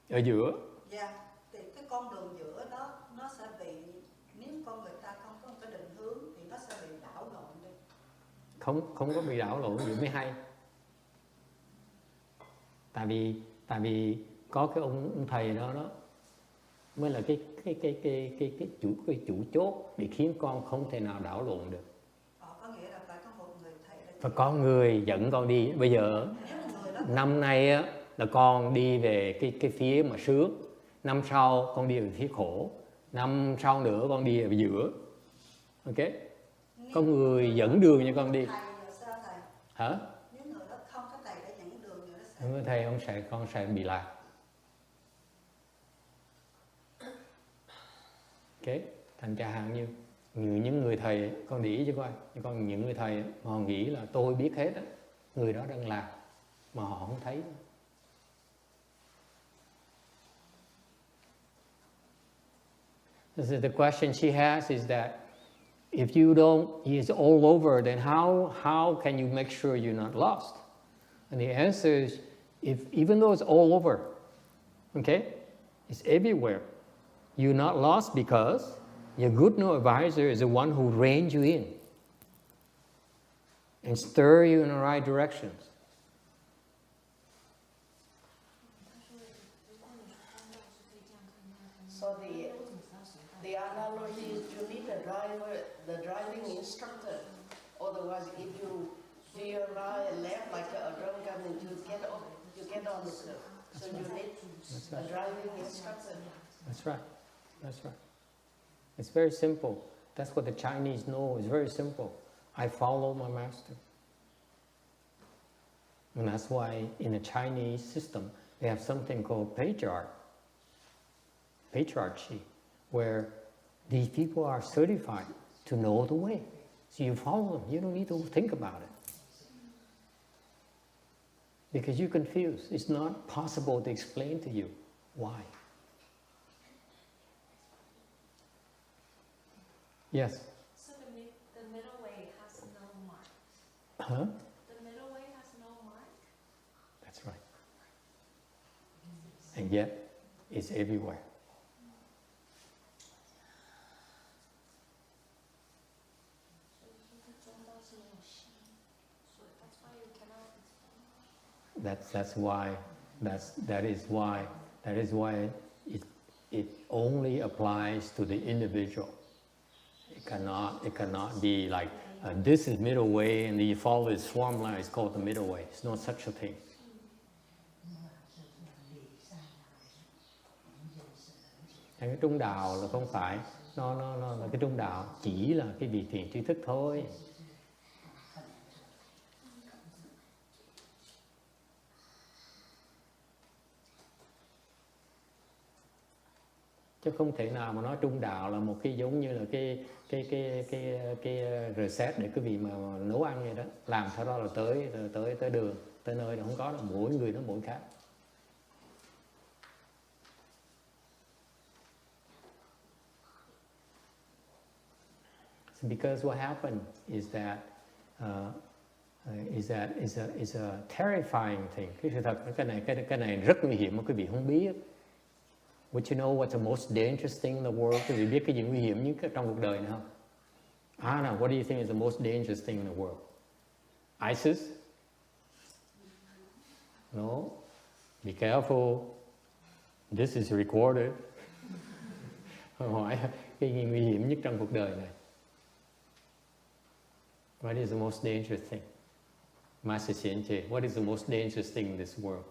Ở giữa. dạ, thì cái con đường giữa đó nó sẽ bị, nếu con người ta không có một cái định hướng thì nó sẽ bị đảo lộn đi. Không có bị đảo lộn vậy mới hay. Tại vì có cái ông thầy đó mới là cái chủ chốt để khiến con không thể nào đảo lộn được. Có nghĩa là phải có một người thầy để Và có người dẫn con đi. Bây giờ năm nay á, là con đi về cái phía mà sướng, năm sau con đi về phía khổ, năm sau nữa con đi về giữa. Ok? Có người dẫn đường cho con đi. Thầy rồi sao thầy? Hả? Nếu người đó không có thầy để dẫn đường thì nó sẽ... Thầy con sẽ bị lạc. Ok? Thành ra hàng như những người thầy, con để ý cho coi, con những người thầy mà họ nghĩ là tôi biết hết á, người đó đang lạc mà họ không thấy. The question she has is that if you don't, it's all over, then how can you make sure you're not lost? And the answer is, even though it's all over, okay, it's everywhere, you're not lost because your good no advisor is the one who reins you in and stir you in the right directions. So the analogy is you need a driver, the driving instructor. Otherwise, if you veer right and left like a drunken and you get on the cliff. So you need a driving instructor. That's right. That's right. It's very simple. That's what the Chinese know. It's very simple. I follow my master. And that's why in the Chinese system, they have something called patriarchy, where these people are certified to know the way. So you follow them. You don't need to think about it. Because you're confused. It's not possible to explain to you why. Yes? So the middle way has no mark. Huh? The middle way has no mark? That's right. And yet, it's everywhere. That is why it only applies to the individual. It cannot be like this is middle way and you follow this formula. It's called the middle way. It's not such a thing. Cái trung đạo là không phải nó là cái trung đạo chỉ là cái vị thiện tri thức thôi. Chứ không thể nào mà nói trung đạo là một cái giống như là cái reset để cái vị mà nấu ăn vậy đó, làm theo đó là tới đường, tới nơi đó không có đâu, mỗi người nó mỗi khác. So because what happened is that is a terrifying thing. Cái sự thật cái này rất nguy hiểm mà quý vị không biết. Would you know what's the most dangerous thing in the world? Quý vị biết cái gì nguy hiểm nhất trong cuộc đời này không? Anna, what do you think is the most dangerous thing in the world? ISIS? No. Be careful. This is recorded. Hỏi cái gì nguy hiểm nhất trong cuộc đời này? What is the most dangerous thing? Master Xianjie, what is the most dangerous thing in this world?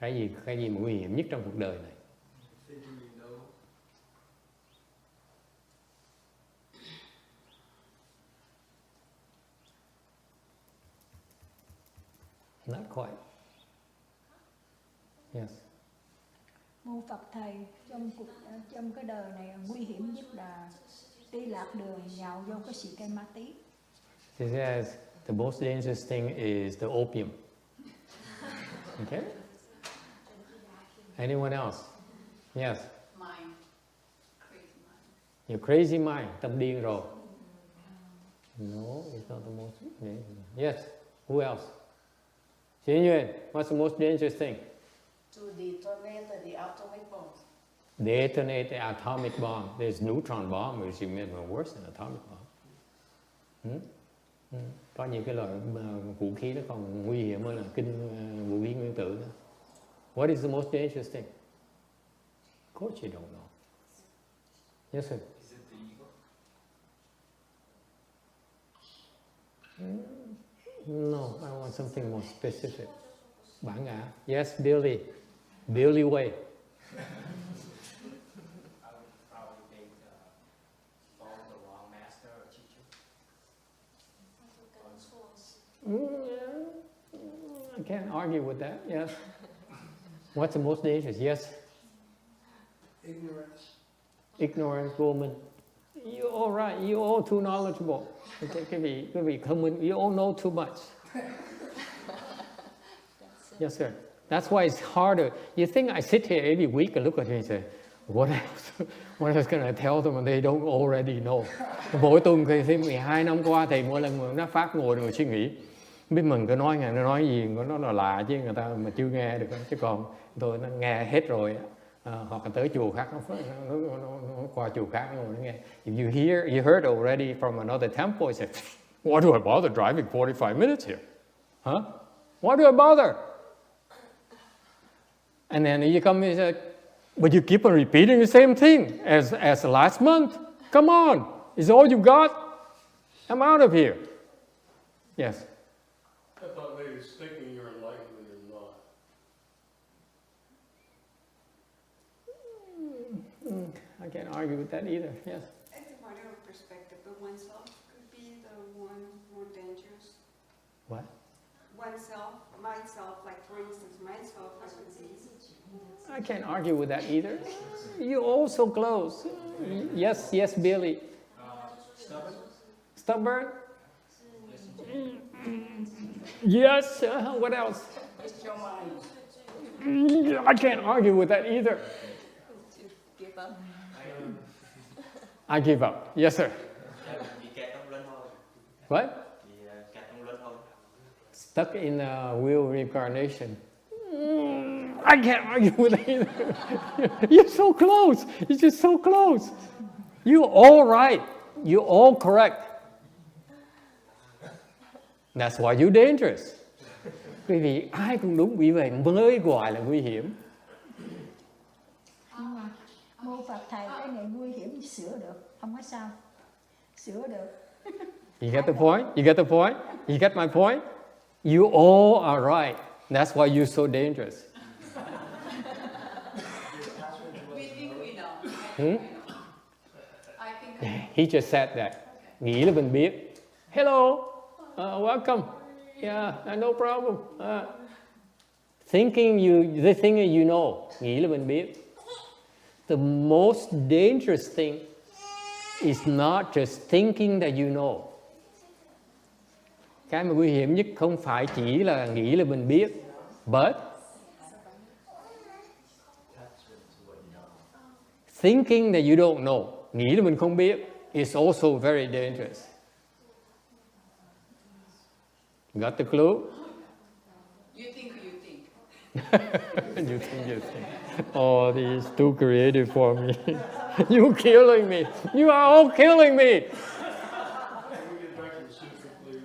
Cái gì mà nguy hiểm nhất trong cuộc đời này? Thinking you know. Not quite. Yes. Mô Phật thầy, trong cái đời này nguy hiểm nhất là đi lạc đường nhào vô cái xì cây ma tí. He says the most dangerous thing is the opium. Okay? Anyone else? Yes. Mind. Crazy mind. Your crazy mind, tâm điên rồi. No, it's not the most dangerous. Yes. Who else? Xin Yuen, what's the most dangerous thing? To detonate the atomic bombs. Detonate the atomic bomb. There's neutron bomb, which is even worse than atomic bomb. Có những cái loại vũ khí nó còn nguy hiểm hơn là vũ khí nguyên tử nữa. What is the most dangerous thing? Of course you don't know. Yes, sir. Is it the ego? No, I want something more specific. Bản ngã. Yes, Billy. Billy Way. I would probably think follow the wrong master or teacher. I can't argue with that. Yes. What's the most dangerous? Yes. Ignorance. Ignorant woman. You're all right. You're all too knowledgeable. Okay, quý vị thông minh. You all know too much. Yes, sir. That's why it's harder. You think I sit here every week and look at you and say, what else can I tell them and they don't already know? Mỗi tuần thì thêm 12 năm qua thì mỗi lần nó phát ngồi rồi suy nghĩ. Biết mình có nói gì, nó là lạ chứ người ta mà chưa nghe được. Chứ còn tôi nó nghe hết rồi. Hoặc là tới chùa khác, nó qua chùa khác rồi nó nghe. If you heard already from another temple, you say, why do I bother driving 45 minutes here? Huh? Why do I bother? And then you come and say, but you keep on repeating the same thing as last month. Come on, is all you got? I'm out of here. Yes. I thought maybe it's thinking you're enlightened when you're not. I can't argue with that either. Yes. It's a matter of perspective, but oneself could be the one more dangerous. What? Oneself, myself, like for instance, myself, I would say. I can't argue with that either. You're all so close. Yes, Billy. Stubborn? Stubborn? Yes. What else? It's your mind. I can't argue with that either. To give up. I give up. Yes, sir. Bị kẹt trong luân hồi. What? Bị kẹt trong luân hồi. Stuck in wheel reincarnation. I can't argue with that either. You're so close. You're just so close. You're all right. You're all correct. That's why you're dangerous. Bởi vì ai cũng đúng, vì vậy mới gọi là nguy hiểm. Nhưng mà mô Phật thầy cái này nguy hiểm sửa được, không có sao. Sửa được. You get the point? You get the point? You get my point? You all are right. That's why you're so dangerous. We think we know. Hmm? I think He just said that. Nghĩ là mình biết. Hello, welcome. Yeah, no problem. The thing you know. Nghĩ là mình biết. The most dangerous thing is not just thinking that you know. Cái mà nguy hiểm nhất không phải chỉ là nghĩ là mình biết, but thinking that you don't know, nghĩ là mình không biết, is also very dangerous. Got the clue? you think. You think. Oh, this is too creative for me. You're killing me. You are all killing me. Can we get back to the sutra, please?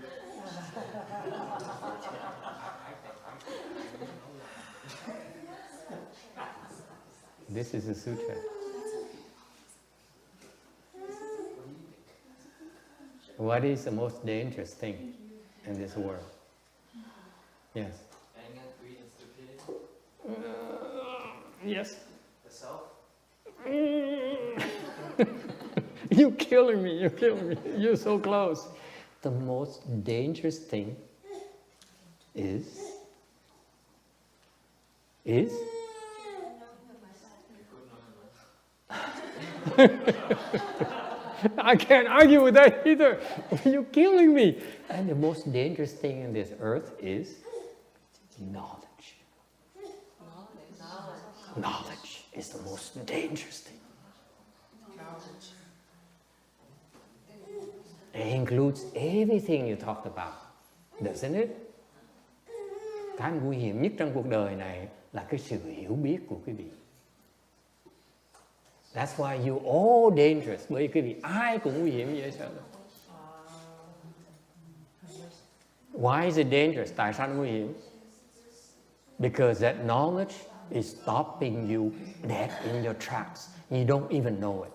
This is a sutra. What is the most dangerous thing in this world? Yes. Anger, greed, and stupidity. Yes. The self? You're killing me, you're killing me. You're so close. The most dangerous thing is I can't argue with that either. You're killing me. And the most dangerous thing in this earth is knowledge. Knowledge is the most dangerous thing. It includes everything you talked about, doesn't it? Cái nguy hiểm nhất trong cuộc đời này là cái sự hiểu biết của quý vị. That's why you all dangerous. Bởi vì quý vị ai cũng nguy hiểm vậy sao? Why is it dangerous? Tại sao nó nguy hiểm? Because that knowledge is stopping you dead in your tracks. You don't even know it.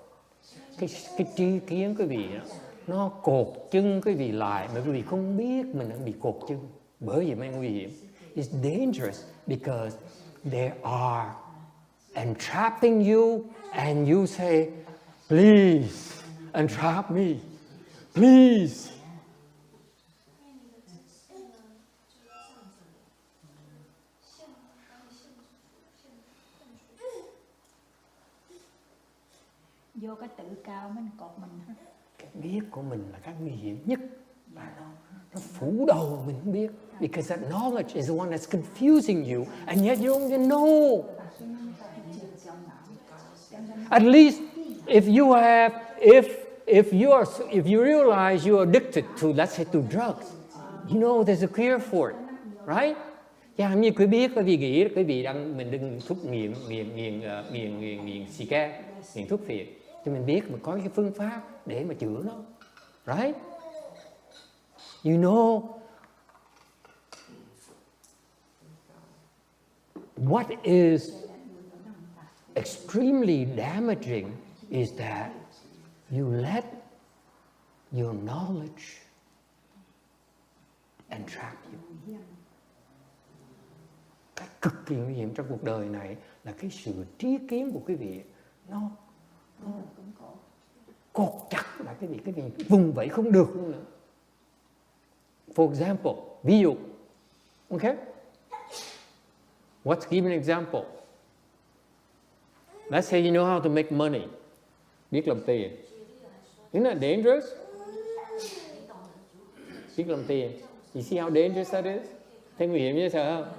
Cái tri kiến quý vị đó, nó cột chân quý vị lại mà quý vị không biết mình đang bị cột chân. Bởi vì mới nguy hiểm. It's dangerous because they are entrapping you and you say, please, entrap me, please. Vô cái tự cao mình cột mình. Cái biết của mình là cái nguy hiểm nhất. Nó phủ đầu mình không biết. Because that knowledge is the one that's confusing you, and yet you don't even know. At least if you realize you are addicted to, let's say, to drugs, you know there's a cure for it, right? Chẳng như quý biết, quý vị nghĩ quý vị mình đừng thuốc nghiện xì ke, nghiện thuốc phiện, thì mình biết mà có cái phương pháp để mà chữa nó, right? You know what is extremely damaging is that you let your knowledge entrap you. Cái cực kỳ nguy hiểm trong cuộc đời này là cái sự trí kiến của quý vị nó cột chặt lại quý vị vùng vẫy không được luôn nữa. For example, ví dụ, okay? Let's give an example. Let's say you know how to make money. Biết làm tiền. Isn't that dangerous? Biết làm tiền. You see how dangerous that is? Thấy nguy hiểm như sao không?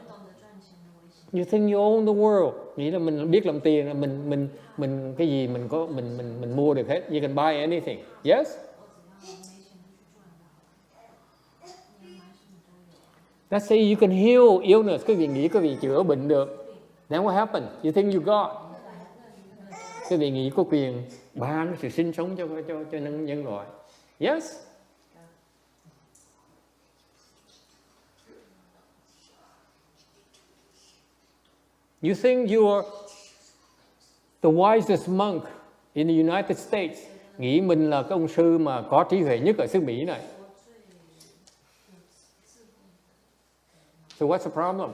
You think you own the world. Nghĩ là mình biết làm tiền là mình cái gì mình mua được hết. You can buy anything. Yes? Let's say you can heal illness. Quý vị nghĩ quý vị chữa bệnh được. Then what happened? You think you got. Quý vị nghĩ có quyền ban sự sinh sống cho nhân loại. Yes? You think you are the wisest monk in the United States. Nghĩ mình là cái ông sư mà có trí huệ nhất ở xứ Mỹ này. So what's the problem?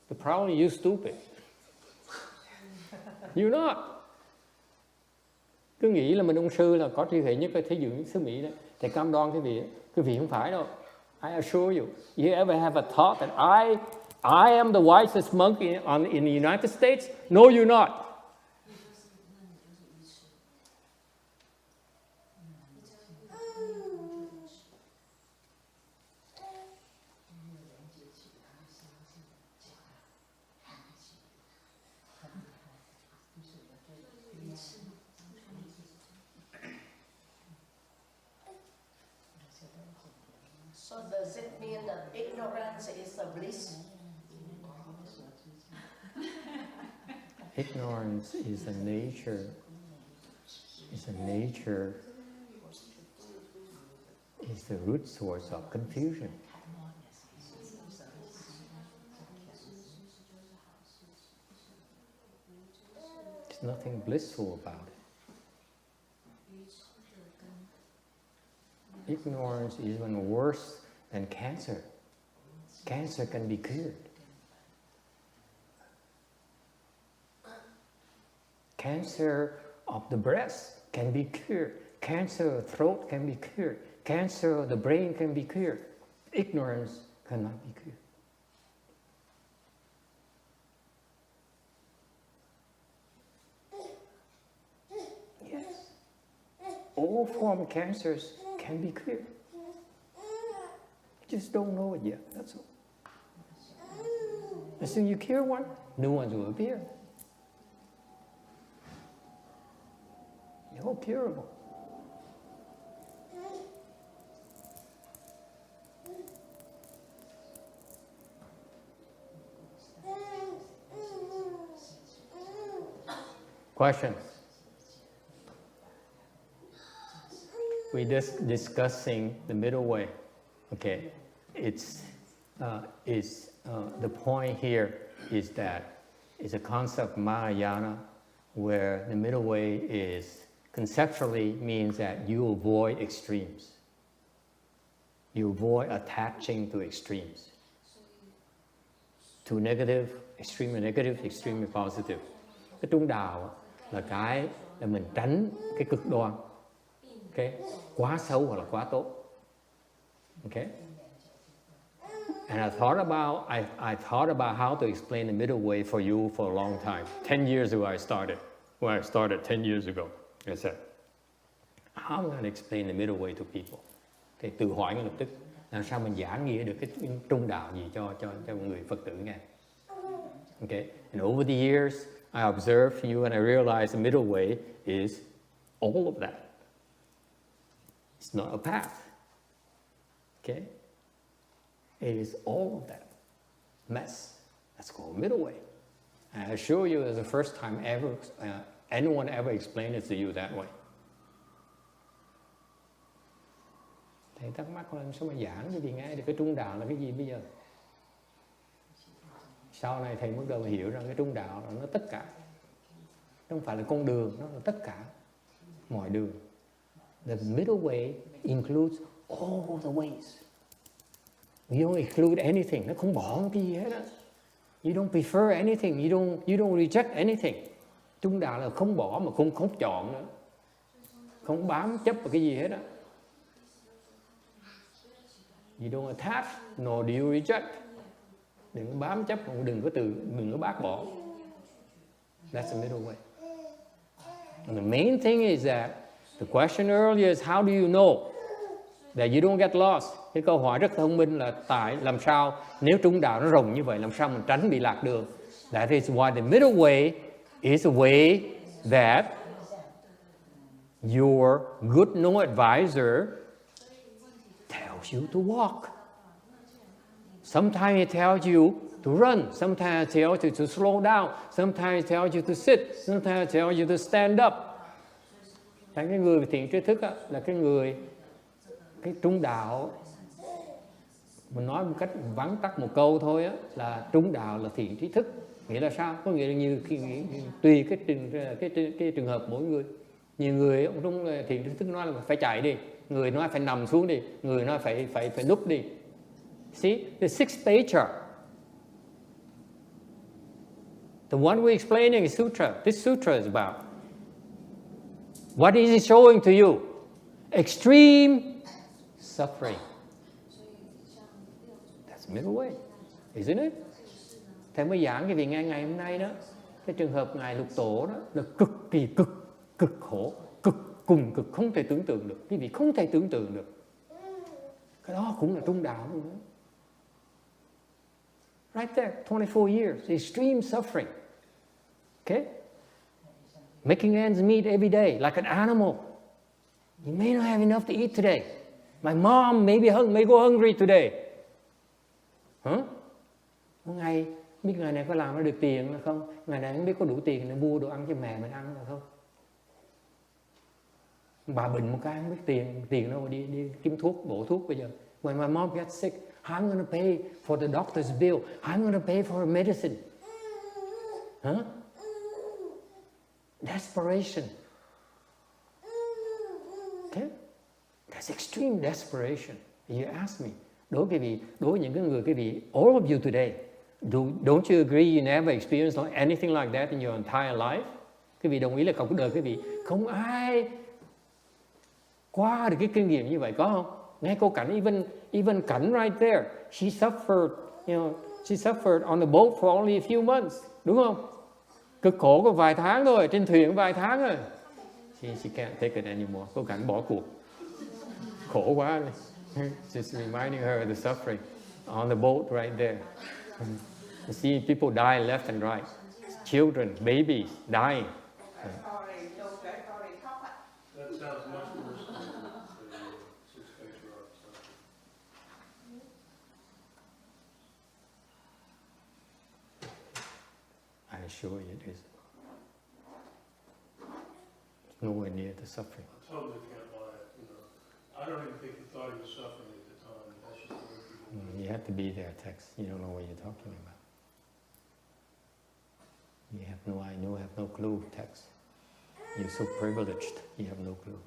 The problem is you're stupid. You're not. Cứ nghĩ là mình ông sư là có trí huệ nhất ở thế giới xứ Mỹ đấy. Thì cam đoan quý vị không phải đâu. I assure you. You ever have a thought that I am the wisest monk in the United States? No, you're not. So does it mean that ignorance is a bliss? Ignorance is a nature. Is the root source of confusion. There's nothing blissful about it. Ignorance is even worse than cancer. Cancer can be cured. Cancer of the breast can be cured. Cancer of the throat can be cured. Cancer of the brain can be cured. Ignorance cannot be cured. Yes. All form of cancers can be cured. You just don't know it yet, that's all. As soon as you cure one, new ones will appear. They're all curable. Question? We're just discussing the middle way. Okay, the point here is that it's a concept Mahayana, where the middle way is conceptually means that you avoid extremes. You avoid attaching to extremes. To negative, extremely positive. Cái trung đạo là mình tránh cái cực đoan. Okay? Quá xấu hoặc là quá tốt. Okay? And I thought about how to explain the middle way for you for a long time. 10 years ago I started. When I started 10 years ago, I said, how am I going to explain the middle way to people? Thì tự hỏi ngay lập tức, làm sao mình giảng nghĩa được cái trung đạo gì cho người Phật tử nghe? Okay? And over the years, I observed you and I realized the middle way is all of that. It's not a path. Okay? It is all of that mess. That's called middle way. And I assure you, it's the first time anyone ever explained it to you that way. Thầy thắc mắc là sao mà giảng cái gì nghe được cái trung đạo là cái gì bây giờ? Sau này thầy bắt đầu hiểu rằng cái trung đạo là nó tất cả. Không phải là con đường, nó là tất cả, mọi đường. The middle way includes all the ways. You don't include anything, nó không bỏ cái gì hết á. You don't prefer anything, you don't reject anything. Trung đạo là không bỏ mà không chọn nữa. Không bám chấp vào cái gì hết á. You don't attach, nor do you reject. Đừng có bám chấp, đừng có bác bỏ. That's the middle way. And the main thing is that the question earlier is how do you know that you don't get lost? Cái câu hỏi rất thông minh là làm sao nếu trung đạo nó rộng như vậy làm sao mình tránh bị lạc đường? That is why the middle way is a way that your good no advisor tells you to walk. Sometimes he tells you to run, sometimes he tells you to slow down, sometimes he tells you to sit, sometimes he tells you to stand up. Cái người thiện tri thức á, là cái trung đạo. Mình nói một cách vắn tắt một câu thôi á, là trung đạo là thiện tri thức. Nghĩa là sao? Có nghĩa là tùy cái trường hợp mỗi người. Nhiều người ông trong thiện tri thức nói là phải chạy đi, người nói phải nằm xuống đi, người nói phải núp đi. See, the 6th Patriarch, the one we're explaining is sutra. This sutra is about. What is it showing to you? Extreme suffering. That's the middle way, isn't it? Thầy mới giảng cái vị ngày hôm nay đó, cái trường hợp ngài Lục Tổ đó là cực kỳ cực khổ, cùng cực không thể tưởng tượng được. Quý vị không thể tưởng tượng được. Cái đó cũng là trung đạo luôn đó. Right there, 24 years, extreme suffering. Okay? Making ends meet every day, like an animal. You may not have enough to eat today. My mom may go hungry today. Một ngày, biết ngày này có làm nó được tiền hay không? Ngày này không biết có đủ tiền để mua đồ ăn cho mẹ mình ăn hay không? Bà bệnh một cái không biết tiền đâu mà đi kiếm thuốc, bổ thuốc bây giờ. When my mom gets sick, I'm going to pay for the doctor's bill. I'm going to pay for her medicine. Desperation. Okay? That's extreme desperation. You ask me. Đối với những cái người, all of you today, don't you agree you never experienced anything like that in your entire life? Quý vị đồng ý là cả cuộc đời quý vị không ai qua được cái kinh nghiệm như vậy, có không? Nghe cô Cảnh, even Cảnh right there, she suffered, she suffered on the boat for only a few months, đúng không? Cực khổ có vài tháng thôi, trên thuyền vài tháng rồi. She can't take it anymore. Cô Cảnh bỏ cuộc. Khổ quá. Just reminding her of the suffering on the boat right there. You see people die left and right. Children, babies dying. That sounds much worse than the 6th Patriarch Sutra. I assure you it is. It's nowhere near the suffering. I totally can't buy it, you know. I don't even think he thought he was suffering at the time. That's just the way people do. You have to be there, Tex. You don't know what you're talking about. You have no idea, you have no clue, Tex. You're so privileged, you have no clue.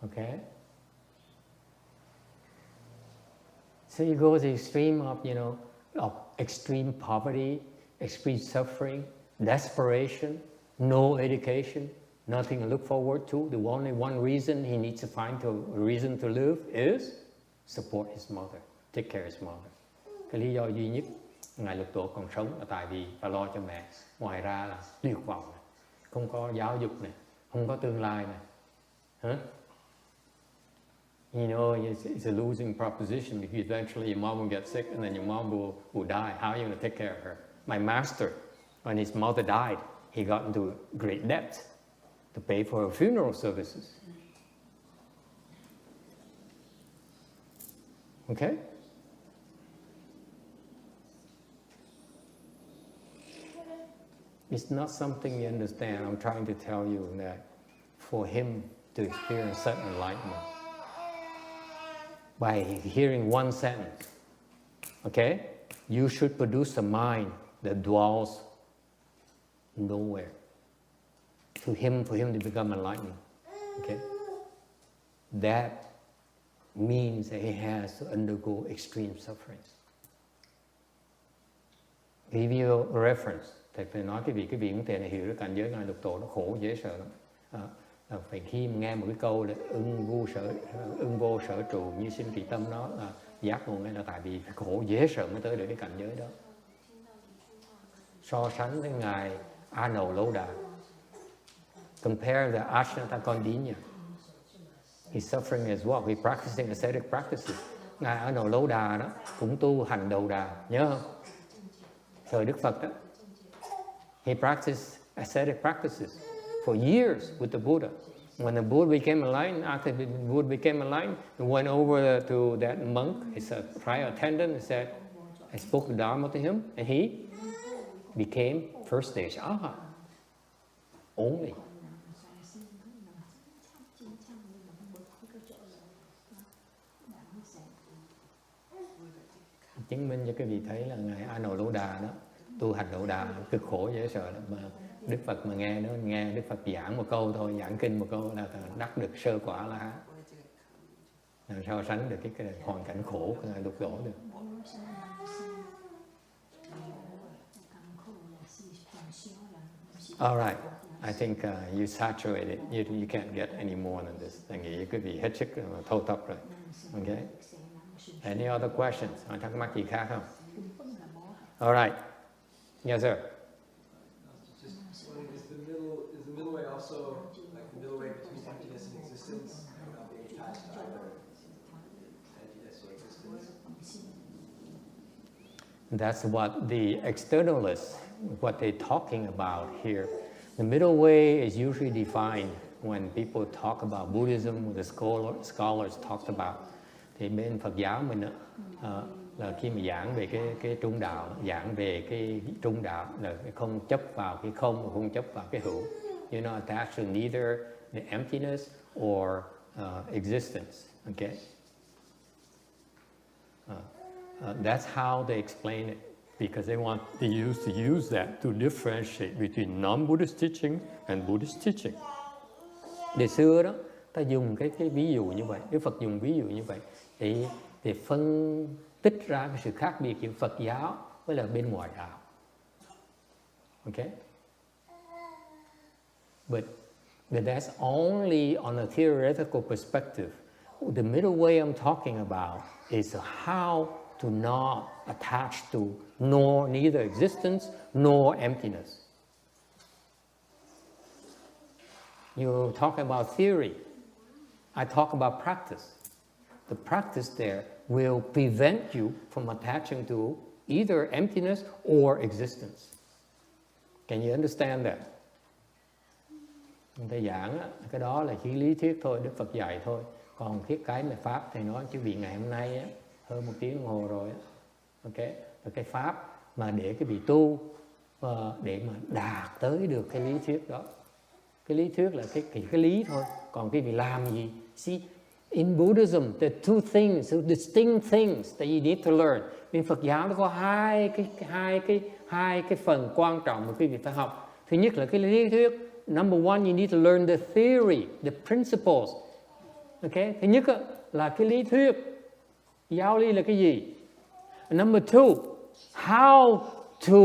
Okay? So you go to the extreme of, of extreme poverty, extreme suffering, desperation, no education, nothing to look forward to. The only one reason he needs to find a reason to live is support his mother, take care of his mother. Cái lý do duy nhất Ngài Lục Tổ còn sống là tại vì phải lo cho mẹ. Ngoài ra là tuyệt vọng này, không có giáo dục này, không có tương lai này. Huh? You know, it's a losing proposition because eventually your mom will get sick and then your mom will die. How are you going to take care of her? My master, when his mother died, he got into great debt to pay for her funeral services. Okay? It's not something you understand. I'm trying to tell you that for him to experience such enlightenment, by hearing one sentence, okay, you should produce a mind that dwells nowhere. For him to become enlightened, okay, that means that he has to undergo extreme sufferings. Give you a reference. Thầy phải nói cái vị cũng thể này hiểu được cảnh giới Ngài Lục Tổ nó khổ dễ sợ lắm. Phải khi mà nghe một cái câu là ưng vô sở trụ như sinh kỳ tâm, nó là giác ngộ, là tại vì khổ dễ sợ mới tới được cái cảnh giới đó. So sánh với Ngài A Nầu Lâu Đà, compare the Ashnata Kondinya, he's suffering as well, he's practicing ascetic practices. Ngài A Nầu Lâu Đà đó cũng tu hành đầu đà, nhớ không? Thời Đức Phật đó, he practiced ascetic practices for years with the Buddha. When the Buddha became enlightened, after the Buddha became enlightened, he went over to that monk, his prior attendant, and said, I spoke the Dharma to him, and he became first stage Arhat. Only. Chứng minh cho cái vị thấy là Ngài A Nầu Lô Đà đó, tu hành Lô Đà cực khổ dễ sợ lắm, mà Đức Phật mà nghe Đức Phật giảng một câu thôi, giảng kinh một câu là đắc được sơ quả La Hán. Làm sao sánh được cái hoàn cảnh khổ của Ngài Lục Tổ được. All right, I think you saturated. You can't get any more than this. Tôi nghĩ quý vị hết sức thâu tóc rồi. Okay. Any other questions? Thắc mắc gì khác không? All right. Yes, sir. Just wondering, is the middle way also like the middle way between emptiness and existence, not being attached to either emptiness or existence? That's what the externalists, what they're talking about here. The middle way is usually defined when people talk about Buddhism, the scholars talked about. Thì bên Phật giáo mình là khi mà giảng về cái trung đạo, giảng về cái trung đạo là không chấp vào cái không, không chấp vào cái hữu. You're not attached to neither the emptiness or existence. Okay. That's how they explain it, because they want to use that to differentiate between non-Buddhist teaching and Buddhist teaching. Ngày xưa đó, ta dùng cái ví dụ như vậy, Đức Phật dùng ví dụ như vậy để phân tích ra cái sự khác biệt giữa Phật giáo với là bên ngoài đạo. Okay? But that's only on a theoretical perspective. The middle way I'm talking about is how to not attach to neither existence nor emptiness. You talk about theory. I talk about practice. The practice there will prevent you from attaching to either emptiness or existence. Can you understand that? Người ta giảng á, cái đó là chỉ lý thuyết thôi, Đức Phật dạy thôi. Còn cái mà Pháp Thầy nói chứ vị ngày hôm nay á, hơn 1 tiếng đồng hồ rồi á. Okay? Và cái Pháp mà để cái vị tu để mà đạt tới được cái lý thuyết đó. Cái lý thuyết là cái lý thôi. Còn cái vị làm gì? See, in Buddhism, there are two things, two distinct things that you need to learn. Bên Phật giáo nó có hai cái phần quan trọng mà quý vị phải học. Thứ nhất là cái lý thuyết. Number one, you need to learn the theory, the principles. Okay? Thứ nhất là cái lý thuyết. Giáo lý là cái gì? And number two, how to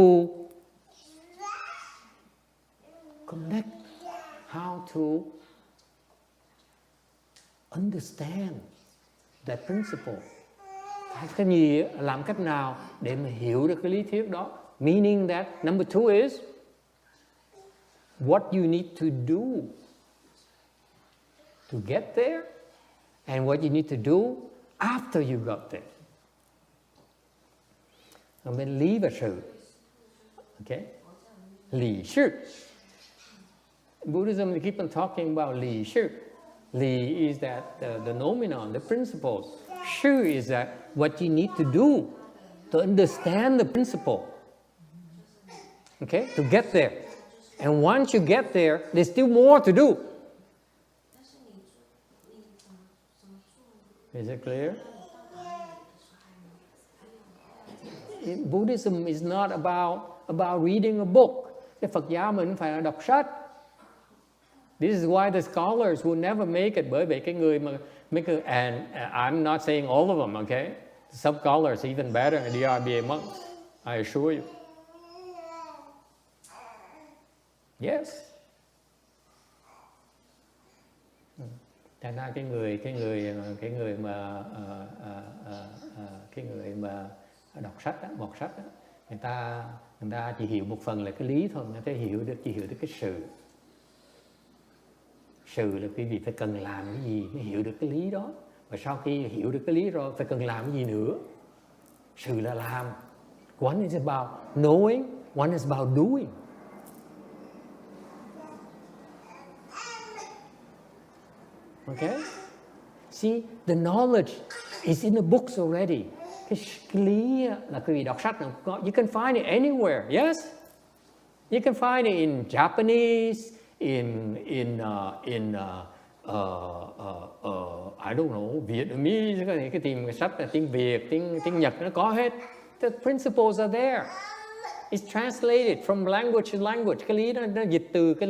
connect, how to understand that principle. Cái gì, làm cách nào để mà hiểu được cái lý thuyết đó. Meaning that number two is what you need to do to get there and what you need to do after you got there. Bên lý và sự. Okay? Lý sự. Buddhism, they keep on talking about lý sự. Li is that the nomenon, the principles. Shu is that what you need to do to understand the principle. Okay? To get there. And once you get there, there's still more to do. Is it clear? Buddhism is not about reading a book. Cái Phật giáo mình phải là đọc sách. This is why the scholars will never make it. Bởi vì cái người mà and I'm not saying all of them, okay? Some scholars even better than the RBA monks, I assure you. Yes. Thành ra cái người mà đọc sách đó, một sách đó, người ta chỉ hiểu một phần là cái lý thôi, người ta chỉ hiểu được cái sự. Sự là quý vị phải cần làm cái gì mới hiểu được cái lý đó. Và sau khi hiểu được cái lý rồi phải cần làm cái gì nữa. Sự là làm. One is about knowing, one is about doing. Okay? See, the knowledge is in the books already. Cái lý là quý vị đọc sách nào có. You can find it anywhere, yes? You can find it in Japanese, in I don't know, Vietnamese, cái tìm cái sách là tiếng Việt, tiếng Nhật nó có hết. The principles are there. It's translated from language to language. Cái lý nó dịch từ cái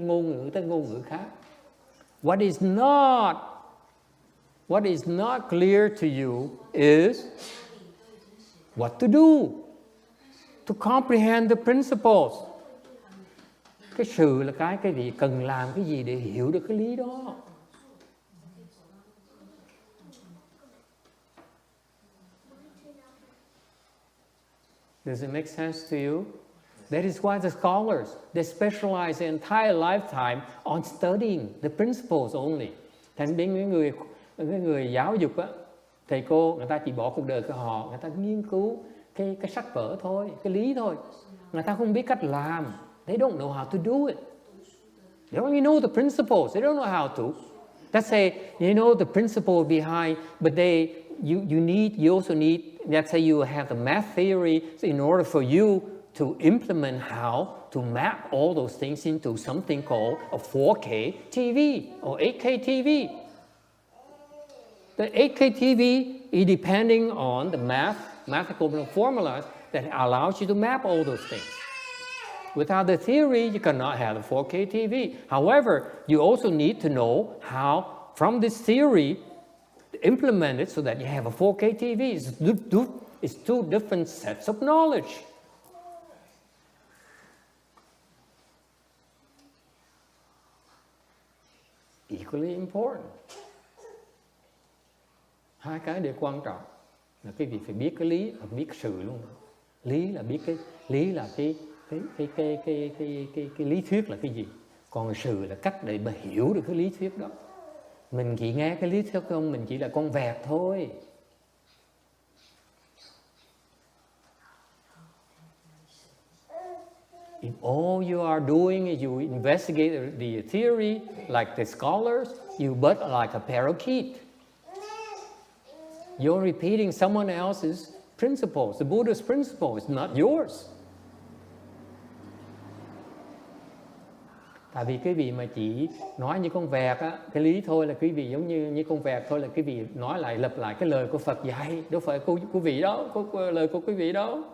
ngôn ngữ tới ngôn ngữ khác. What is not clear to you is what to do to comprehend the principles. Cái sự là cái gì cần làm cái gì để hiểu được cái lý đó. Does it make sense to you? That is why the scholars, they specialize their entire lifetime on studying the principles only. Thành bên cái người giáo dục á, thầy cô, người ta chỉ bỏ cuộc đời của họ, người ta nghiên cứu cái sách vở thôi, cái lý thôi. Người ta không biết cách làm. They don't know how to do it. They only know the principles. They don't know how to. Let's say you know the principle behind, but you also need, let's say you have the math theory in order for you to implement how to map all those things into something called a 4K TV or 8K TV. The 8K TV is depending on the mathematical formulas that allows you to map all those things. Without the theory, you cannot have a 4K TV. However, you also need to know how, from this theory, implement it so that you have a 4K TV. It's two different sets of knowledge. Equally important. Hai cái đều quan trọng. Là quý vị phải biết cái lý và biết cái sự luôn. Lý là biết cái lý thuyết là cái gì. Còn sự là cách để mà hiểu được cái lý thuyết đó. Mình chỉ nghe cái lý thuyết không, mình chỉ là con vẹt thôi. If all you are doing is you investigate the theory like the scholars, you but like a parakeet. You're repeating someone else's principles. The Buddha's principle is not yours. Tại vì quý vị mà chỉ nói như con vẹt á, cái lý thôi là quý vị giống như con vẹt thôi là quý vị nói lại lặp lại cái lời của Phật dạy, đâu phải của quý vị đó, lời của quý vị đó.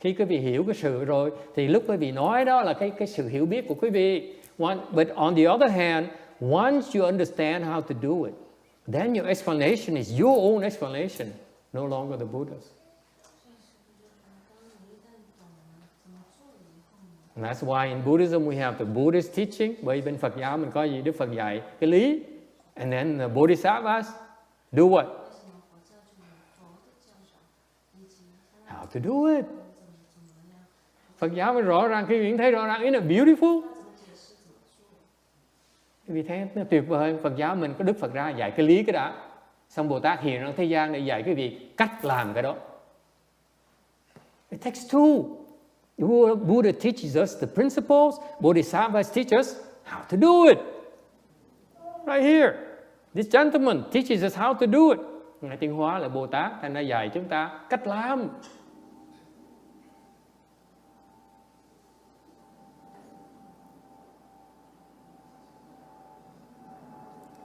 Khi quý vị hiểu cái sự rồi thì lúc quý vị nói đó là cái sự hiểu biết của quý vị. But on the other hand, once you understand how to do it, then your explanation is your own explanation, no longer the Buddha's. And that's why in Buddhism we have the Buddhist teaching. Bởi bên Phật giáo mình có gì? Đức Phật dạy cái lý. And then the Bodhisattvas do what? How to do it. Phật giáo mình rõ ràng, khi mình thấy rõ ràng, isn't it beautiful? Vì thế nó tuyệt vời. Phật giáo mình có Đức Phật ra dạy cái lý cái đã. Xong Bồ Tát hiện ra thế gian để dạy quý vị cách làm cái đó. It takes two. Buddha teaches us the principles. Bodhisattvas teach us how to do it. Right here. This gentleman teaches us how to do it. Ngài Tiến Hóa là Bồ Tát, Thầy đã dạy chúng ta cách làm.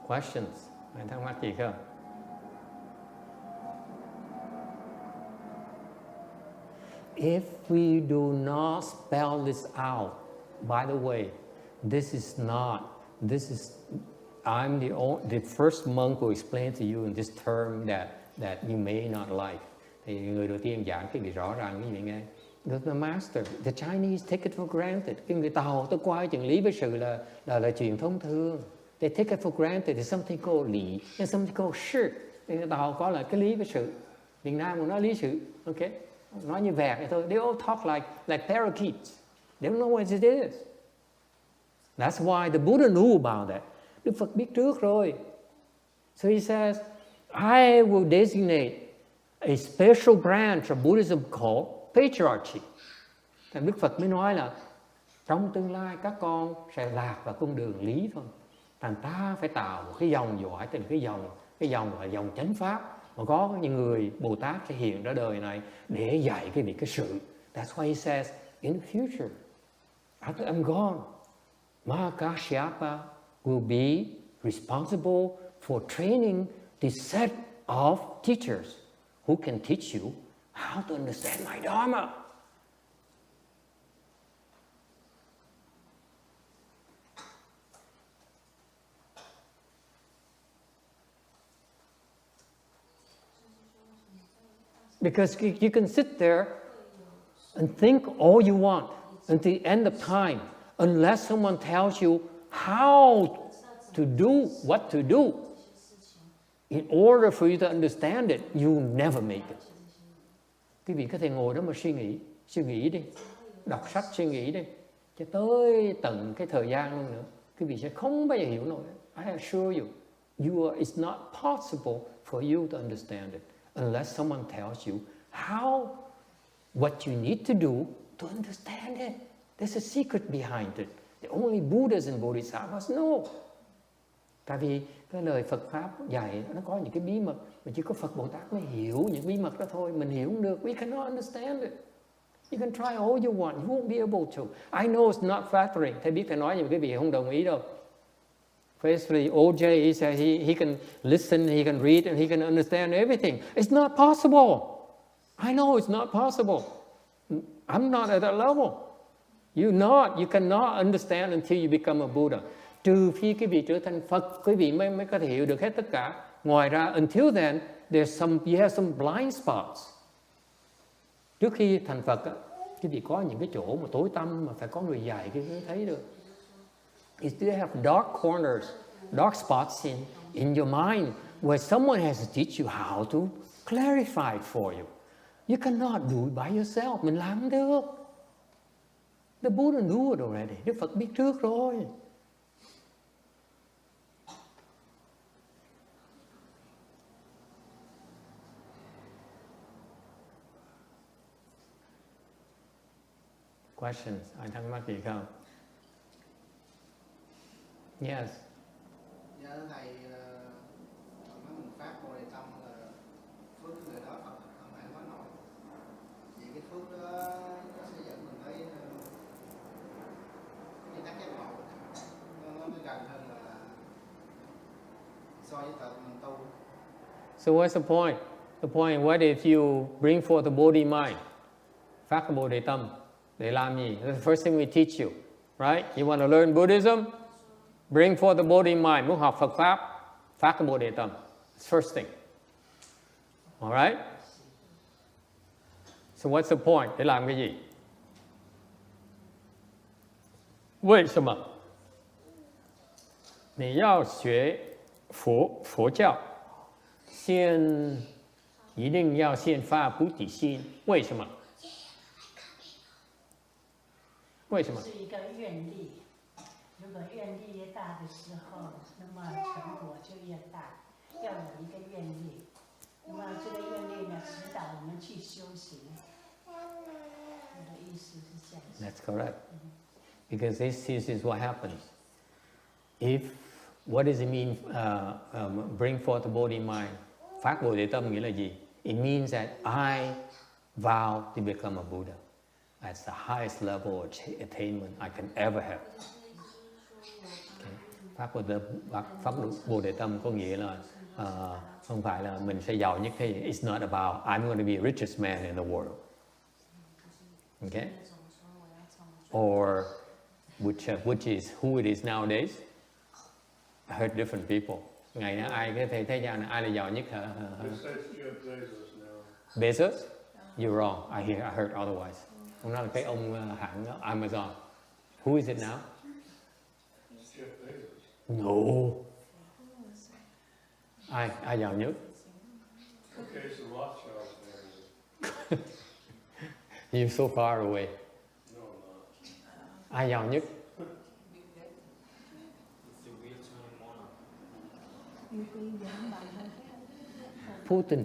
Questions? Ai thắc mắc gì không? If we do not spell this out, by the way, I'm the first monk who explained to you in this term that you may not like. Thì người đầu tiên giảng cái gì rõ ràng cái gì nghe. The master, the Chinese take it for granted. Cái người Tàu tôi coi chừng lý với sự là chuyện thông thường. They take it for granted. There's something called lý and something called sự. Người Tàu có là cái lý với sự. Việt Nam cũng nói lý sự. Okay. Nói như vẹt vậy thôi. They all talk like parakeets. They don't know what it is. That's why the Buddha knew about that. Đức Phật biết trước rồi. So he says, I will designate a special branch of Buddhism called Patriarchy. Thành Đức Phật mới nói là trong tương lai các con sẽ lạc vào con đường lý thôi. Thành ta phải tạo một cái dòng dõi, thành cái dòng là dòng chánh pháp. Mà có những người Bồ Tát sẽ hiện ra đời này để dạy cái việc cái sự. That's why he says, in the future, after I'm gone, Mahakasyapa will be responsible for training this set of teachers who can teach you how to understand my Dharma. Because you can sit there and think all you want until the end of time, unless someone tells you how to do what to do. In order for you to understand it, you never make it. Quý vị có thể ngồi đó mà suy nghĩ đi, đọc sách suy nghĩ đi, cho tới tận cái thời gian luôn nữa. Quý vị sẽ không bao giờ hiểu nổi. I assure you, it's not possible for you to understand it. Unless someone tells you what you need to do to understand it. There's a secret behind it. The only Buddhas and Bodhisattvas know. Tại vì cái lời Phật Pháp dạy nó có những cái bí mật mà chỉ có Phật Bồ Tát mới hiểu những bí mật đó thôi. Mình hiểu không được. We cannot understand it. You can try all you want. You won't be able to. I know it's not flattering. Thầy biết thầy nói nhưng quý vị không đồng ý đâu. Firstly, OJ, he said he can listen, he can read, and he can understand everything. It's not possible. I know it's not possible. I'm not at that level. You cannot understand until you become a Buddha. Trừ phi quý vị trở thành Phật, quý vị mới có thể hiểu được hết tất cả. Ngoài ra, until then, you have some blind spots. Trước khi thành Phật, quý vị có những cái chỗ mà tối tăm mà phải có người dạy cái mới thấy được. You still have dark corners, dark spots in your mind where someone has to teach you how to clarify it for you. You cannot do it by yourself. Mình làm không được. The Buddha knew it already. Đức Phật biết trước rồi. Questions? Ai thắc mắc gì không? Yes. Dạ thưa thầy, nói mình phát Bồ Đề Tâm là phước người đó Phật không phải nói nổi. Vì cái phước đó nó sẽ dẫn mình tới cái tác giác ngộ, nó gần hơn là so với tờ mình tu. So what's the point? The point, what if you bring forth the Bodhi mind? Phát cái Bồ Đề Tâm. Để làm gì? That's the first thing we teach you. Right? You want to learn Buddhism? Bring forth the Bodhi mind. Muốn học Phật Pháp, phát cái Bồ Đề Tâm. It's first thing. Alright? So what's the point? Để làm cái gì? 为什么你要学佛教，一定要先发菩提心？为什么？为什么？是一个愿力，如果愿力越大的时候，那么成果就越大。要有一个愿力，那么这个愿力呢，指导我们去修行。我的意思是这样。That's correct. Because this is what happens. What does it mean? Bring forth the Bodhi mind. Phát Bồ Đề Tâm nghĩa là gì? It means that I vow to become a Buddha. That's the highest level of attainment I can ever have. Okay. Phát Bồ Đề Tâm có nghĩa là không phải là mình sẽ giàu nhất thế. It's not about I'm going to be the richest man in the world. Okay? Or which is who it is nowadays. I heard different people. Ngày nay ai cái thế gian này ai là giàu nhất hả? Bezos? You're wrong. I heard otherwise. Ông nói là cái ông hãng Amazon. Who is it now? No. Ai giàu nhất? You're so far away. Ai giàu nhất? Putin.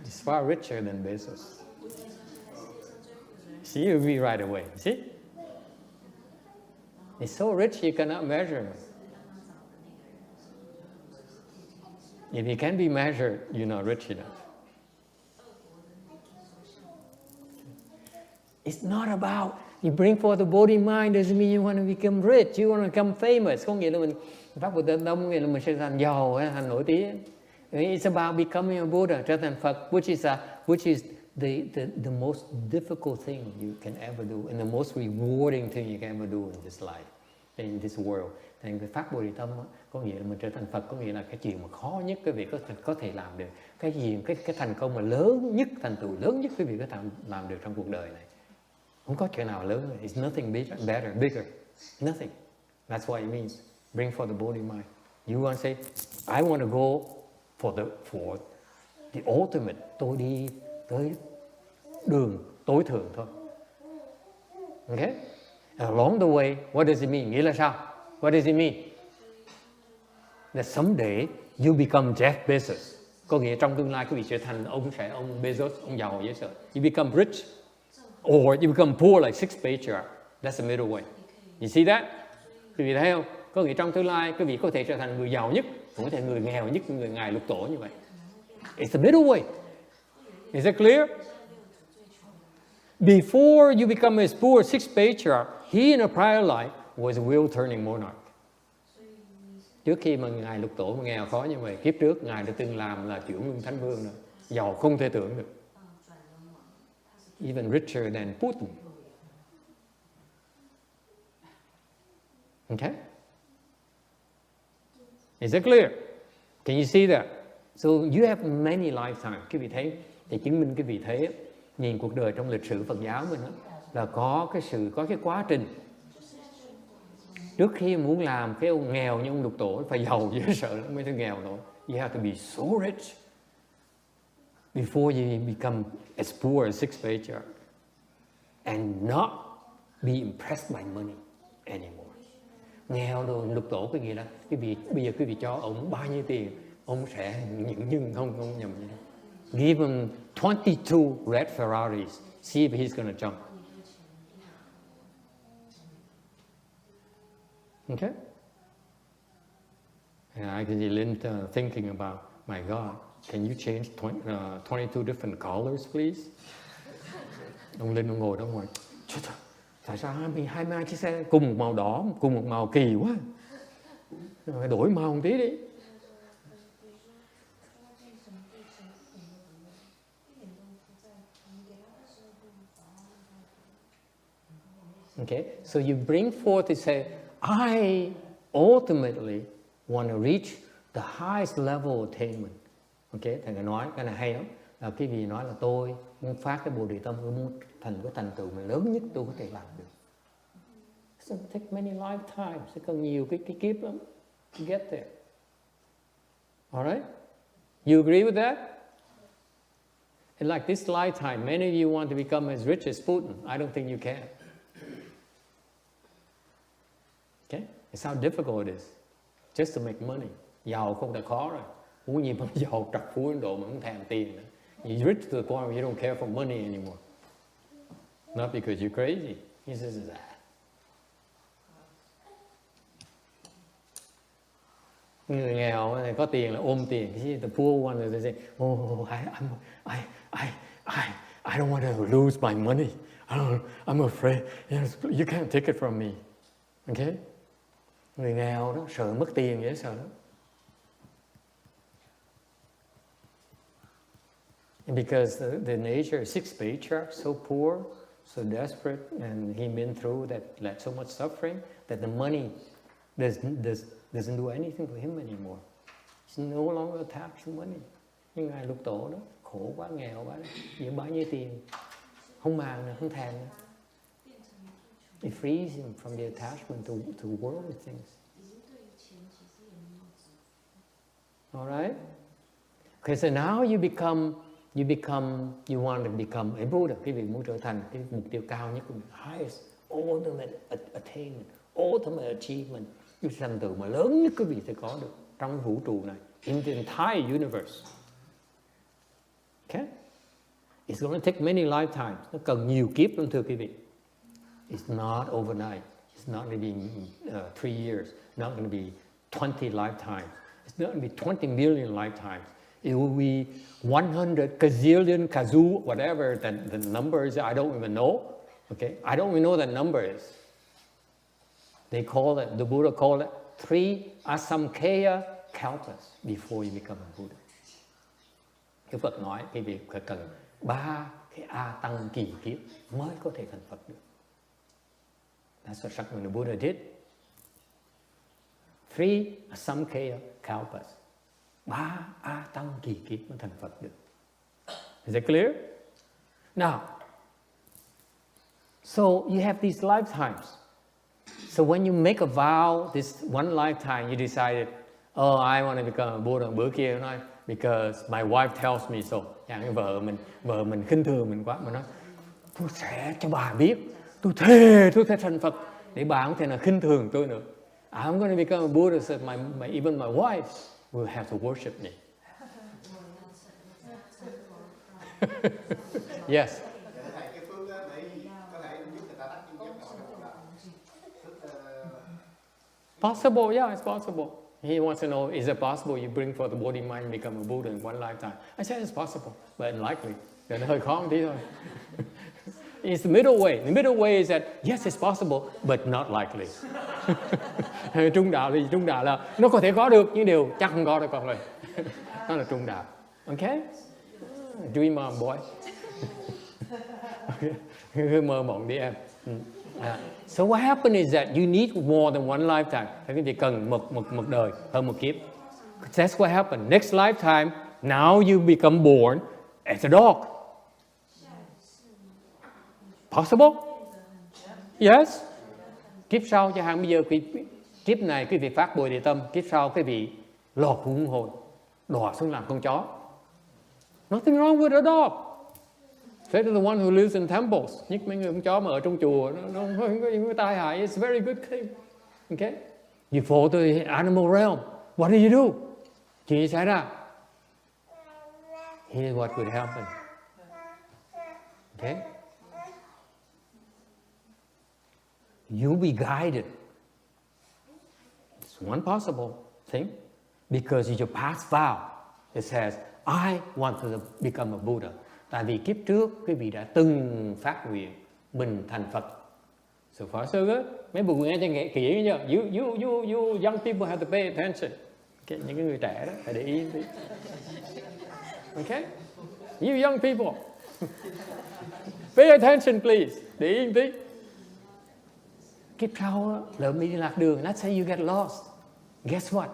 He's far richer than Bezos. See, you'll be right away. See? He's so rich you cannot measure him. If he can be measured, you're not rich enough. It's not about you bring forth the Bodhi mind doesn't mean you want to become rich, you want to become famous. Có nghĩa là mình phát Bồ Đề Tâm nghĩa là mình sẽ thành giàu, thành nổi tiếng. It's about becoming a Buddha, trở thành Phật, which is the most difficult thing you can ever do and the most rewarding thing you can ever do in this life, in this world. Thành cái phát Bồ Đề Tâm có nghĩa là mình trở thành Phật, có nghĩa là cái chuyện mà khó nhất quý vị có thể làm được. Cái gì cái thành công mà lớn nhất, thành tựu lớn nhất quý vị có thể làm được trong cuộc đời này. Không có chuyện nào lớn hơn. It's nothing bigger. Nothing. That's what it means. Bring forth the Bodhi mind. You want to say, I want to go for the ultimate. Tôi đi tới đường tối thượng thôi. Okay? Along the way, what does it mean? Nghĩa là sao? What does it mean? That someday you become Jeff Bezos. Có nghĩa trong tương lai quý vị trở thành ông Bezos, ông giàu dễ sợ. You become rich. Or you become poor like 6th Patriarch. That's the middle way. You see that? Quý vị thấy không? Có nghĩa trong tương lai quý vị có thể trở thành người giàu nhất, cũng có thể người nghèo nhất, người ngài lục tổ như vậy. It's the middle way. Is it clear? Before you become as poor as 6th Patriarch, he in a prior life was a wheel-turning monarch. Trước khi mà ngài lục tổ mà nghèo khó như vậy, kiếp trước ngài đã từng làm là chuyển luân thánh vương rồi, giàu không thể tưởng được. Even richer than Putin. Okay? Is it clear? Can you see that? So you have many lifetimes. Quý vị thấy, thì chứng minh cái vị thế, nhìn cuộc đời trong lịch sử Phật giáo mình đó, là có cái quá trình. Trước khi muốn làm cái ông nghèo như ông Lục Tổ, phải giàu dễ sợ lắm mới thấy nghèo nổi. You have to be so rich before you become as poor as 6th Patriarch and not be impressed by money anymore. Nghèo rồi Lục Tổ cái gì đó, bây giờ quý vị cho ông bao nhiêu tiền, ông sẽ nhưng không nhầm gì đâu. Give him 22 red Ferraris, see if he's going to jump. Okay? And I can see Linda thinking about, my God, can you change 22 different colors, please? Ông Linh ông ngồi đó ngoài, tại sao 22 chiếc xe cùng một màu đỏ, cùng một màu kỳ quá. Phải đổi màu một tí đi. Okay, so you bring forth to say, I ultimately want to reach the highest level of attainment. Okay, thầy nói cái này hay lắm. Cái gì nói là tôi muốn phát cái bồ đề tâm, tôi muốn thành cái thành tựu mà lớn nhất tôi có thể làm được. It doesn't take many lifetimes, sẽ cần nhiều cái kiếp lắm to get there. Alright? You agree with that? And like this lifetime, many of you want to become as rich as Putin. I don't think you can. Okay? It's how difficult it is just to make money. Giàu không đã khó rồi. Huống gì mà giàu trật phú Ấn Độ mà không thèm tiền nữa. You're rich to the point where you don't care for money anymore. Not because you're crazy. He says that. Người nghèo này có tiền là ôm tiền. The poor one they say, oh, I don't want to lose my money. I'm afraid. You can't take it from me. Okay? Người nghèo đó sợ mất tiền dễ sợ lắm. And because the nature of 6th Patriarch, so poor, so desperate, and he been through that so much suffering, that the money doesn't do anything for him anymore. He's no longer attached to money. Nhưng Ngài Lục Tổ đó, khổ quá, nghèo quá, giữ bao nhiêu tiền, không màng nữa, không thèm nữa. It frees him from the attachment to worldly things. All right? Okay, so now you want to become a Buddha. Quý vị muốn trở thành cái mục tiêu cao nhất của mình. Highest, ultimate attainment, ultimate achievement. Cái thành tựu mà lớn nhất quý vị sẽ có được trong vũ trụ này. In the entire universe. Okay? It's going to take many lifetimes. Nó cần nhiều kiếp lắm thưa quý vị. It's not overnight. It's not going to be 3 years. Not going to be 20 lifetimes. It's not going to be 20 million lifetimes. It will be 100 gazillion, kazoo, whatever the number is. I don't even know. Okay, I don't even know what the number is. They call it, the Buddha called it 3 asamkhya kalpas before you become a Buddha. Cái Phật nói cái việc phải cần 3 cái A tăng kỳ kiếp mới có thể thành Phật được. That's what Shakyamuni Buddha did. 3 asamkhya kalpas. 3 A tăng kỳ kiếp mới thành Phật được. Is that clear? Now, so you have these lifetimes. So when you make a vow, this one lifetime, you decided, oh, I want to become a Buddha. Bữa kia nói, because my wife tells me so.อย่างvợ mình khinh thường mình quá, mà nói, tôi sẽ cho bà biết, tôi thề thành Phật, để bà không thể nào khinh thường tôi nữa. I'm going to become a Buddha, so even my wife will have to worship me. Yes. Possible, yeah, it's possible. He wants to know, is it possible you bring forth the body, mind, and become a Buddha in one lifetime? I said it's possible, but unlikely. Nó hơi khó một tí thôi. It's the middle way. The middle way is that, yes, it's possible, but not likely. Trung đạo là nó có thể có được, nhưng điều chắc không có đâu con ơi. Đó là trung đạo. Okay? Dream on, boy. Mơ mộng đi em. So what happens is that you need more than one lifetime. Quý vị cần một đời hơn một kiếp. That's what happened. Next lifetime, now you become born as a dog. Possible? Yes. Kiếp sau chẳng hạn bây giờ kiếp này quý vị phát Bồ Đề Tâm, kiếp sau quý vị lọt luân hồi, đọa xuống làm con chó. Nothing wrong with a dog. Say to the one who lives in temples, nhất mấy người con chó mà ở trong chùa, nó không có gì tai hại. It's a very good thing. Okay? You fall to the animal realm. What do you do? Chuyện gì xảy ra? Here's what could happen. Okay? You'll be guided. It's one possible thing. Because it's your past vow. It says, I want to become a Buddha. Tại vì kiếp trước, quý vị đã từng phát nguyện mình thành Phật. So far so good. Mấy buồn nghe cho nghe kỹ nha. You young people have to pay attention. Okay, những cái người trẻ đó phải để ý tí. Okay? You young people. Pay attention please. Để ý tí. Kiếp sau lỡ mình đi lạc đường. Let's say you get lost. Guess what?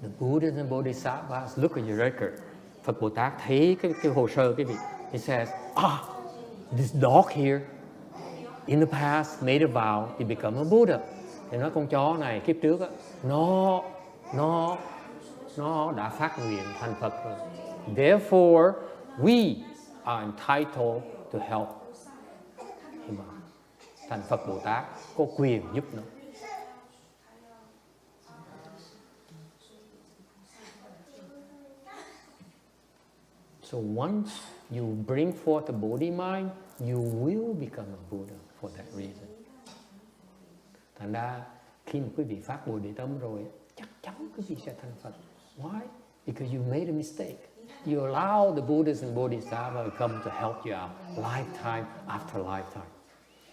The Buddhas and Bodhisattvas look at your record. Phật Bồ Tát thấy cái hồ sơ cái vị. He says, this dog here in the past made a vow to become a Buddha. Thì nói con chó này kiếp trước á, nó đã phát nguyện thành Phật rồi. Therefore, we are entitled to help him. Thành Phật Bồ Tát có quyền giúp nó. So once you bring forth the Bodhi mind, you will become a Buddha for that reason. Thành ra khi mà quý vị phát Bồ Đề Tâm rồi, chắc chắn quý vị sẽ thành Phật. Why? Because you made a mistake. You allow the Buddhas and Bodhisattvas to come to help you out, lifetime after lifetime.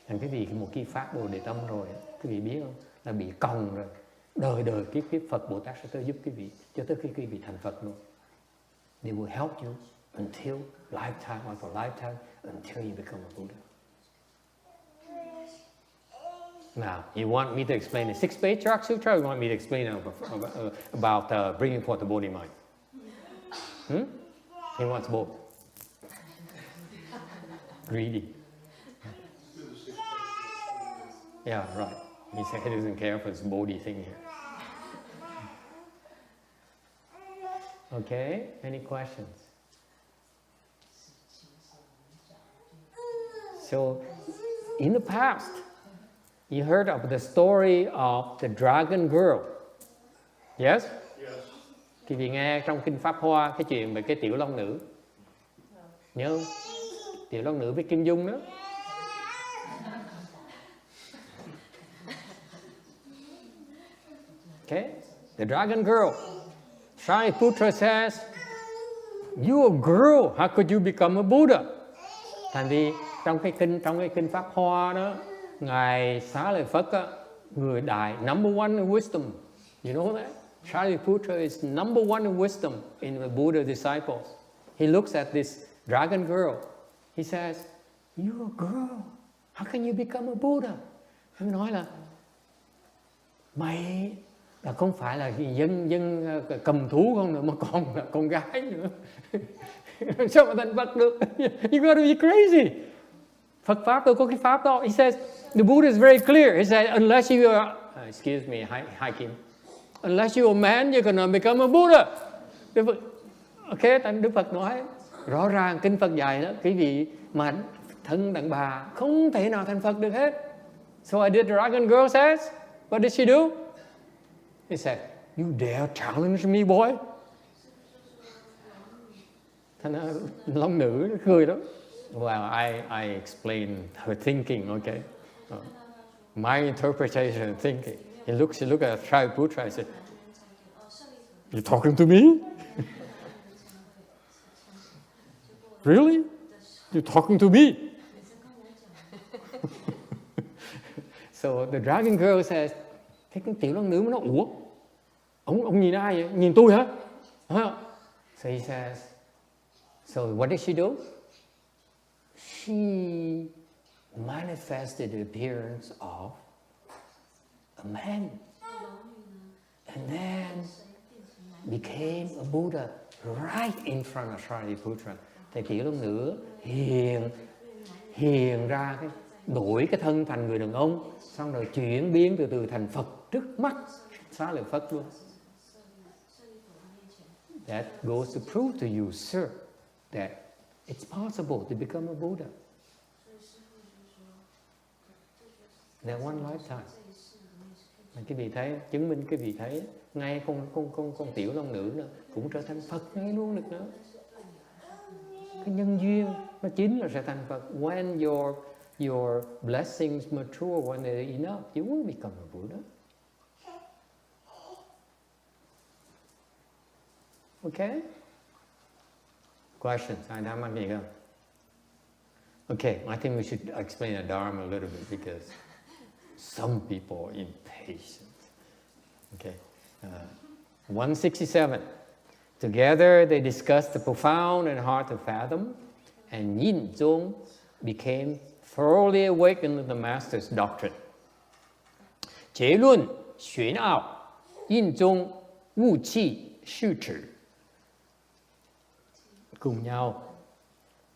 Thành quý vị một khi phát Bồ Đề Tâm rồi, quý vị biết không? Là bị còng rồi. Đời đời kiếp kiếp Phật Bồ Tát sẽ tới giúp quý vị, cho tới khi quý vị thành Phật luôn. They will help you until lifetime after lifetime, until you become a Buddha. Now, you want me to explain the 6th Patriarch Sutra, or you want me to explain about bringing forth the Bodhi mind? He wants both. Greedy. Yeah, right. He said he doesn't care for this Bodhi thing here. Okay, any questions? So, in the past, you heard of the story of the dragon girl. Yes? Yes. Quý vị nghe trong Kinh Pháp Hoa cái chuyện về cái tiểu long nữ. Nhớ không? Tiểu long nữ với Kim Dung đó. Okay? The dragon girl. Shariputra says, you're a girl, how could you become a Buddha? Thành vì trong cái kinh Pháp Hoa đó, Ngài Xá Lợi Phất á, người đại number one in wisdom. You know that? Shariputra is number one in wisdom in the Buddha disciples. He looks at this dragon girl. He says, you're a girl. How can you become a Buddha? Hắn nói là mày là không phải là dân cầm thú không nữa, mà còn là con gái nữa. Sao mà thành Phật được? You gotta be crazy. Phật Pháp đâu có cái Pháp đó. He says, the Buddha is very clear. He says, unless you are, excuse me, Hai Kim, unless you're a man, you're gonna become a Buddha. Ok, Đức Phật nói rõ ràng, kinh Phật dạy đó, quý vị mà thân đàn bà không thể nào thành Phật được hết. So I did, the dragon girl says, what did she do? He said, you dare challenge me, boy? Thành ra long nữ nó cười đó. Well, I explain her thinking, okay? My interpretation and thinking. He looked at Shariputra and said, you talking to me? Really? You talking to me? So the dragon girl says, cái tiểu long nữ nó ủa? Ông nhìn ai vậy? Nhìn tôi hả? So he says, so what did she do? She manifested the appearance of a man. And then became a Buddha right in front of Shariputra. Thầy Tiểu Long Nữ hiền ra, đổi cái thân thành người đàn ông, xong rồi chuyển biến từ từ thành Phật trước mắt Xá Lợi Phất luôn. That goes to prove to you, sir, that it's possible to become a Buddha. That one lifetime. Cái vị thấy, chứng minh cái vị thấy, ngay con Tiểu Long Nữ nữa cũng trở thành Phật ngay luôn được nữa. Cái nhân duyên nó chính là sẽ thành Phật. When your blessings mature, when they're enough, you will become a Buddha. Okay? Questions? Ai đáp ăn gì không? Okay, I think we should explain the Dharma a little bit because some people are impatient. Okay. 167. Together they discussed the profound and hard to fathom, and Yin Zhong became thoroughly awakened to the master's doctrine. Chế luận, xuyên ảo, Yin Zhong, wu qi, sư trì. Cùng nhau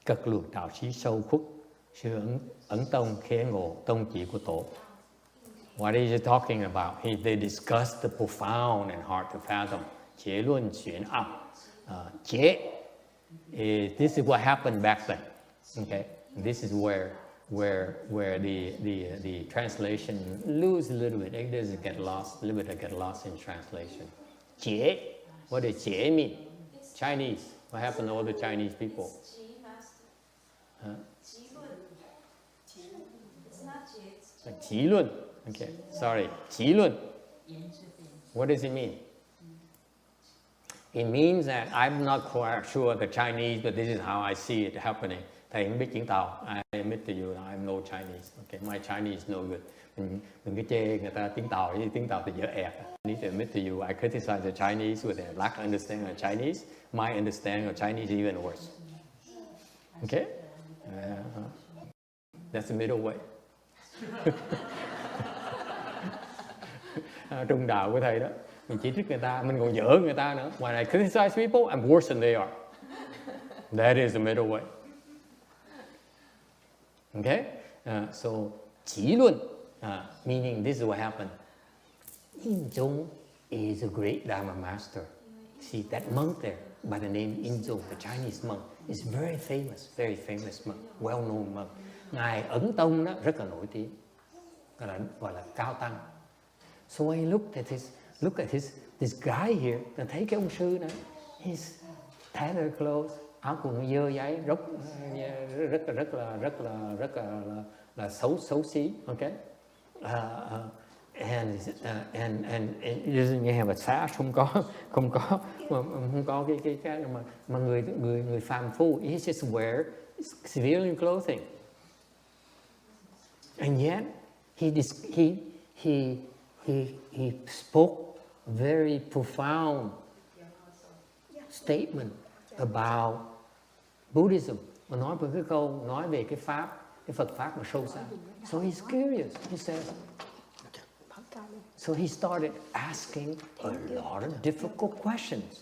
cật luận đạo trí sâu khuất, sự ẩn tông khế ngộ tông chỉ của Tổ. What is he talking about? They discussed the profound and hard to fathom. Chế luận xuyên ảo. Chế, this is what happened back then. Okay, this is where the translation lose a little bit. It doesn't get lost. A little bit get lost in translation. Chế, what does chế mean? Chinese. What happened to all the Chinese people? Huh? Chí luận. Okay, sorry. Chí luận. What does it mean? It means that I'm not quite sure the Chinese, but this is how I see it happening. Thầy không biết tiếng Tàu. I admit to you, I have no Chinese. Okay, my Chinese is no good. Mình cứ chê người ta tiếng Tàu, chứ tiếng Tàu thì dở ẹt. I need to admit to you, I criticize the Chinese with their lack of understanding of Chinese. My understanding of Chinese is even worse. Okay? That's the middle way. Trung đạo của thầy đó. Mình chỉ trích người ta, mình còn dở người ta nữa. When I criticize people, I'm worse than they are. That is the middle way. Okay? So, chỉ luận, meaning this is what happened. Yin Zhong is a great Dharma master. See, that monk there, by the name Yin Zhong, the Chinese monk, is very famous monk, well-known monk. Ngài Ấn Tông đó rất là nổi tiếng, gọi là cao tăng. So I look at this guy here, ta thấy cái ông sư này, his tattered clothes, áo quần dơ giấy, rất là xấu xí, okay? And it doesn't have a sash, không có cái mà người phàm phu, he just wear civilian clothing, and yet he spoke very profound statement about Buddhism. Mà nói về cái câu nói về cái pháp, cái Phật pháp mà sâu xa. So he's curious. He says. So he started asking a lot of difficult questions.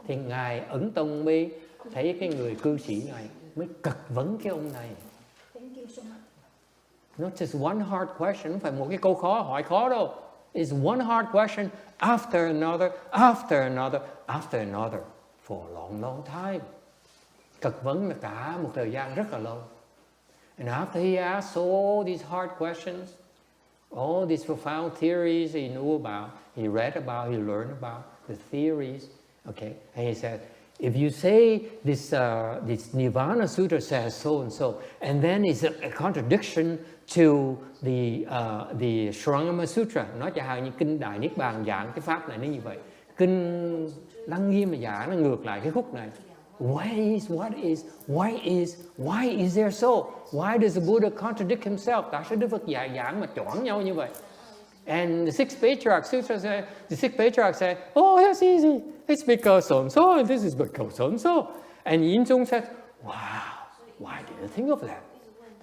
Thì ngài Ấn Tông mới thấy cái người cư sĩ này mới cật vấn cái ông này. Not just one hard question, không phải một cái câu khó hỏi khó đâu. It's one hard question after another, after another, after another for a long time. Cật vấn là cả một thời gian rất là lâu. And after he asked all these hard questions, all these profound theories he knew about, he read about, he learned about the theories. Okay, and he said, if you say this Nirvana Sutra says so and so, and then it's a contradiction to the Shrangama Sutra, nói chẳng hạn như kinh Đại Niết Bàn giảng cái pháp này nó như vậy, kinh Lăng Nghiêm mà giảng nó ngược lại cái khúc này. Why is there so? Why does the Buddha contradict himself? Tại sao Đức Phật dạy giảng mà choảng nhau như vậy? And the 6th Patriarch Sutra said, the 6th Patriarch said, oh, that's easy. It's because so and so, and this is because so and so. And Yin Zhong said, wow, why didn't I think of that?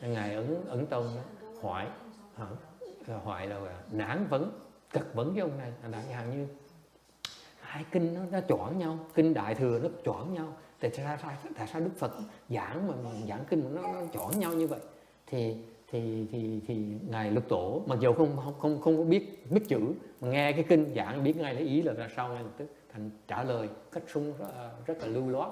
Ngài Ấn Tông hỏi là nản vấn, cật vấn với ông này, chẳng hạn như hai kinh nó choảng nhau, kinh Đại Thừa nó choảng nhau. Tại sao Đức Phật giảng mà giảng kinh mà nó choảng nhau như vậy? Thì ngài Lục Tổ mặc dù không có biết chữ, mà nghe cái kinh giảng biết ngay là ý là ra sao, ngay lập tức thành trả lời cách sung rất là lưu loát.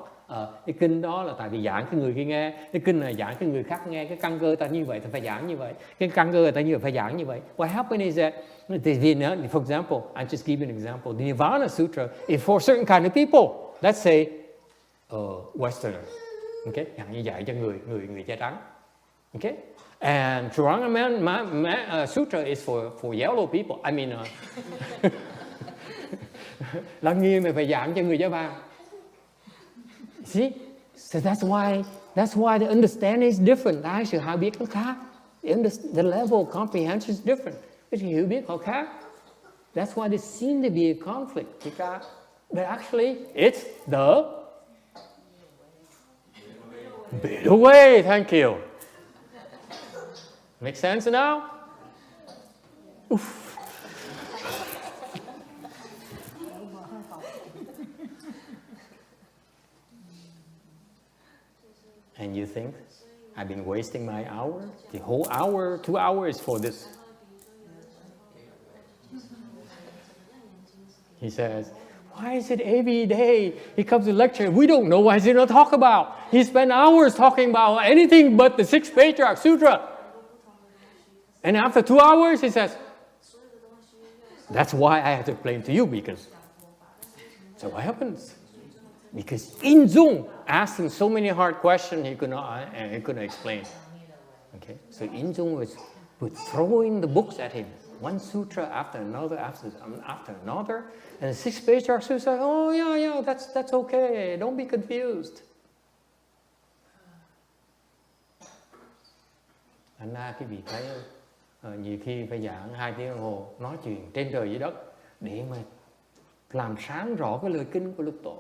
Cái kinh đó là tại vì giảng cái người kia nghe, cái kinh này giảng cái người khác nghe, cái căn cơ ta như vậy thì phải giảng như vậy, cái căn cơ ta như vậy phải giảng như vậy. What happened is that for example, I just give you an example. The Nirvana Sutra is for certain kind of people. Let's say Westerners. Okay, giảng như vậy cho người da trắng. Okay. And Charanga Sutra is for yellow people. I mean, Lăng Nghiêm thì phải giảng cho người da vàng. See, so that's why the understanding is different. Ai sự hiểu biết nó khác. The level of comprehension is different. Cái sự hiểu biết họ khác. That's why there seems to be a conflict. But actually, it's the middle way. Thank you. Make sense now? Oof. And you think I've been wasting my hour? The whole hour, 2 hours for this. He says, why is it every day he comes to lecture? We don't know what he's going to talk about. He spent hours talking about anything but the 6th Patriarch Sutra. And after 2 hours, he says, that's why I have to explain to you, because. So what happens? Because In Dung asked him so many hard questions he couldn't explain. Okay, so In Dung was throwing the books at him, one sutra after another, after another, and the 6th Patriarch Sutra said, "Oh yeah, that's okay. Don't be confused." Anh ra cái vị thấy nhiều khi phải giảng 2 tiếng đồng hồ nói chuyện trên trời dưới đất để mà làm sáng rõ cái lời kinh của Lục Tổ.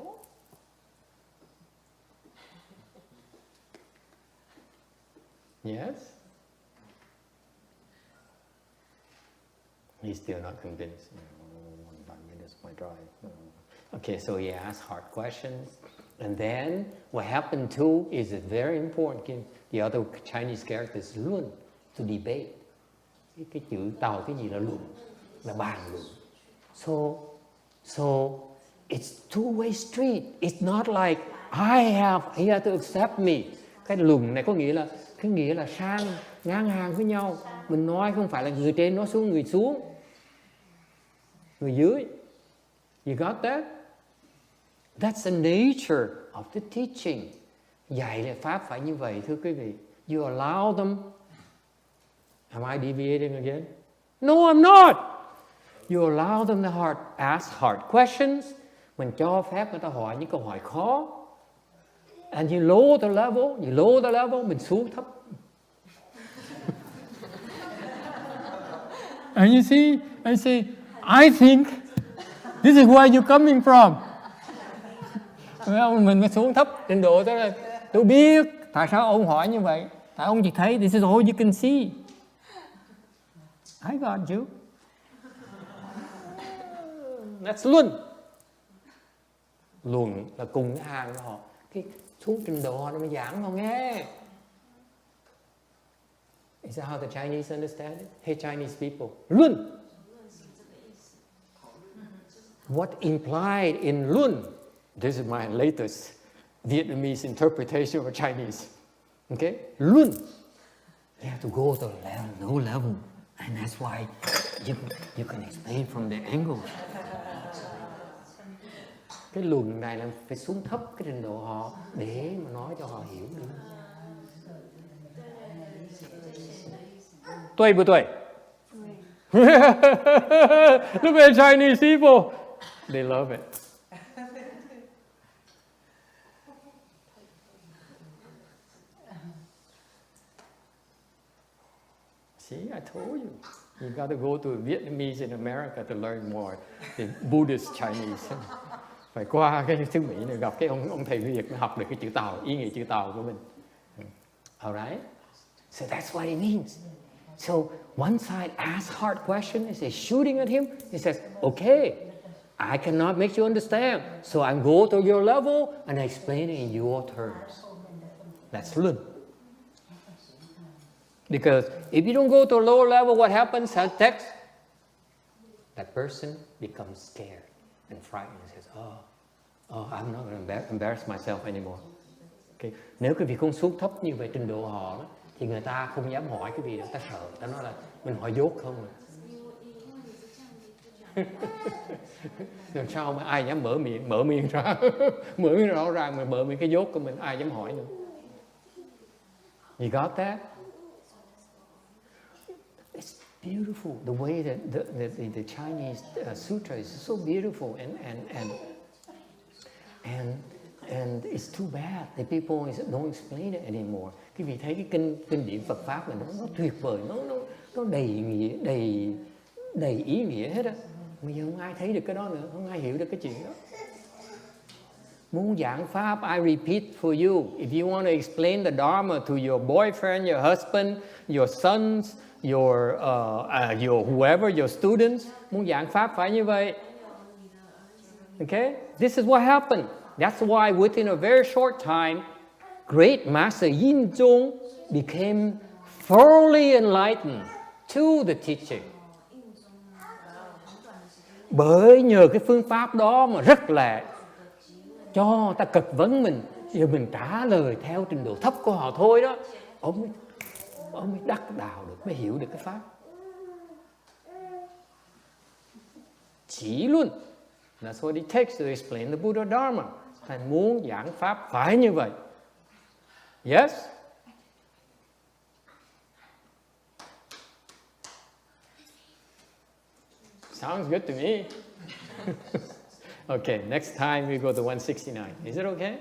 Yes? He's still not convinced. Oh, 1 minute my drive. Okay, so he asked hard questions. And then what happened too is very important. The other Chinese characters luận, to debate. Cái chữ Tàu cái gì là luận, là bàn luận. So it's two-way street. It's not like he have to accept me. Cái luận này có nghĩa là sang ngang hàng với nhau. Mình nói không phải là người trên nói xuống, người dưới. You got that? That's the nature of the teaching. Dạy là pháp phải như vậy, thưa quý vị. You allow them. Am I deviating again? No, I'm not. You allow them to ask hard questions. Mình cho phép người ta hỏi những câu hỏi khó. And you lower the level, mình xuống thấp. And you see, I think this is where you're coming from. Mình xuống thấp trình độ đó là tôi biết tại sao ông hỏi như vậy. Tại ông chỉ thấy this is all you can see. I got you. That's luận. Luận là cùng cái hàng của họ. Cái xuống trình độ họ nó mới giảng họ nghe. Is that how the Chinese understand it? Hey Chinese people. Luận. What implied in luận? This is my latest Vietnamese interpretation of Chinese. Okay? Luận. You have to go to no level. And that's why you can explain from the angle. Cái luận này là phải xuống thấp cái trình độ họ để mà nói cho họ hiểu được. Tuệ不对? Look at Chinese people. They love it. See, I told you. You got to go to Vietnamese in America to learn more the Buddhist Chinese. Phải qua cái thứ Mỹ này gặp cái ông thầy Việt học được cái chữ Tàu, ý nghĩa chữ Tàu của mình. Alright? So that's what it means. So one side asks hard questions, is shooting at him. He says, okay, I cannot make you understand. So I go to your level and I explain it in your terms. That's luân. Because if you don't go to a lower level, what happens? Text. That person becomes scared and frightened and says, I'm not going to embarrass myself anymore. Okay. Nếu cái vị con xuống thấp như vậy trình độ họ đó, thì người ta không dám hỏi cái vị đó, ta sợ, ta nói là mình hỏi dốt không à. Làm sao mà ai dám mở miệng ra mở miệng rõ ràng mà mở miệng cái dốt của mình, ai dám hỏi nữa. You got that? It's beautiful the way that the Chinese sutra is so beautiful and it's too bad that people don't explain it anymore. Quý vị thấy cái kinh điển Phật pháp mà nó tuyệt vời, nó đầy nghĩa, đầy ý nghĩa hết á. Bây giờ không ai thấy được cái đó nữa, không ai hiểu được cái chuyện đó. Muốn giảng pháp, I repeat for you. If you want to explain the Dharma to your boyfriend, your husband, your sons, your whoever, your students, muốn giảng pháp phải như vậy. Okay? This is what happened. That's why within a very short time, great Master Yin Zhong became thoroughly enlightened to the teaching. Bởi nhờ cái phương pháp đó mà rất lẹ cho ta cực vấn mình, giờ mình trả lời theo trình độ thấp của họ thôi đó, ông mới đắc đạo được, mới hiểu được cái pháp. Chỉ luôn. That's what it takes to explain the Buddha Dharma. Thành muốn giảng pháp phải như vậy. Yes? Sounds good to me. Okay, next time we go to 169. Is it okay?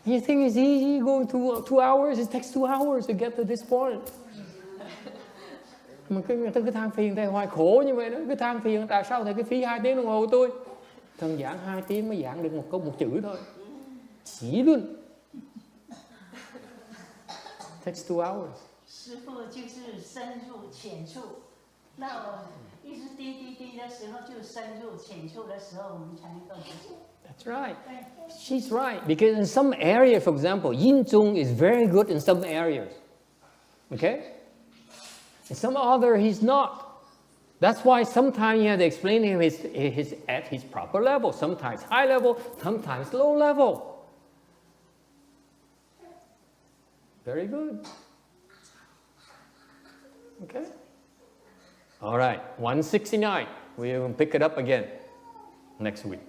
You think it's easy going 2 hours? It takes 2 hours to get to this point. Mà người ta cứ than phiền thầy hoài khổ như vậy đó. Cứ than phiền tại sao thầy cứ phí 2 tiếng đồng hồ của tôi. Thần giảng 2 tiếng mới giảng được một chữ thôi. Chỉ luôn. Takes 2 hours. 师父就是深入浅出，那我一直滴的时候，就深入浅出的时候，我们才能够理解。 That's right. She's right. Because in some area, for example, Yin Zhong is very good in some areas. Okay? In some other, he's not. That's why sometimes you have to explain to him at his proper level. Sometimes high level, sometimes low level. Very good. Okay? All right, 169. We will pick it up again next week.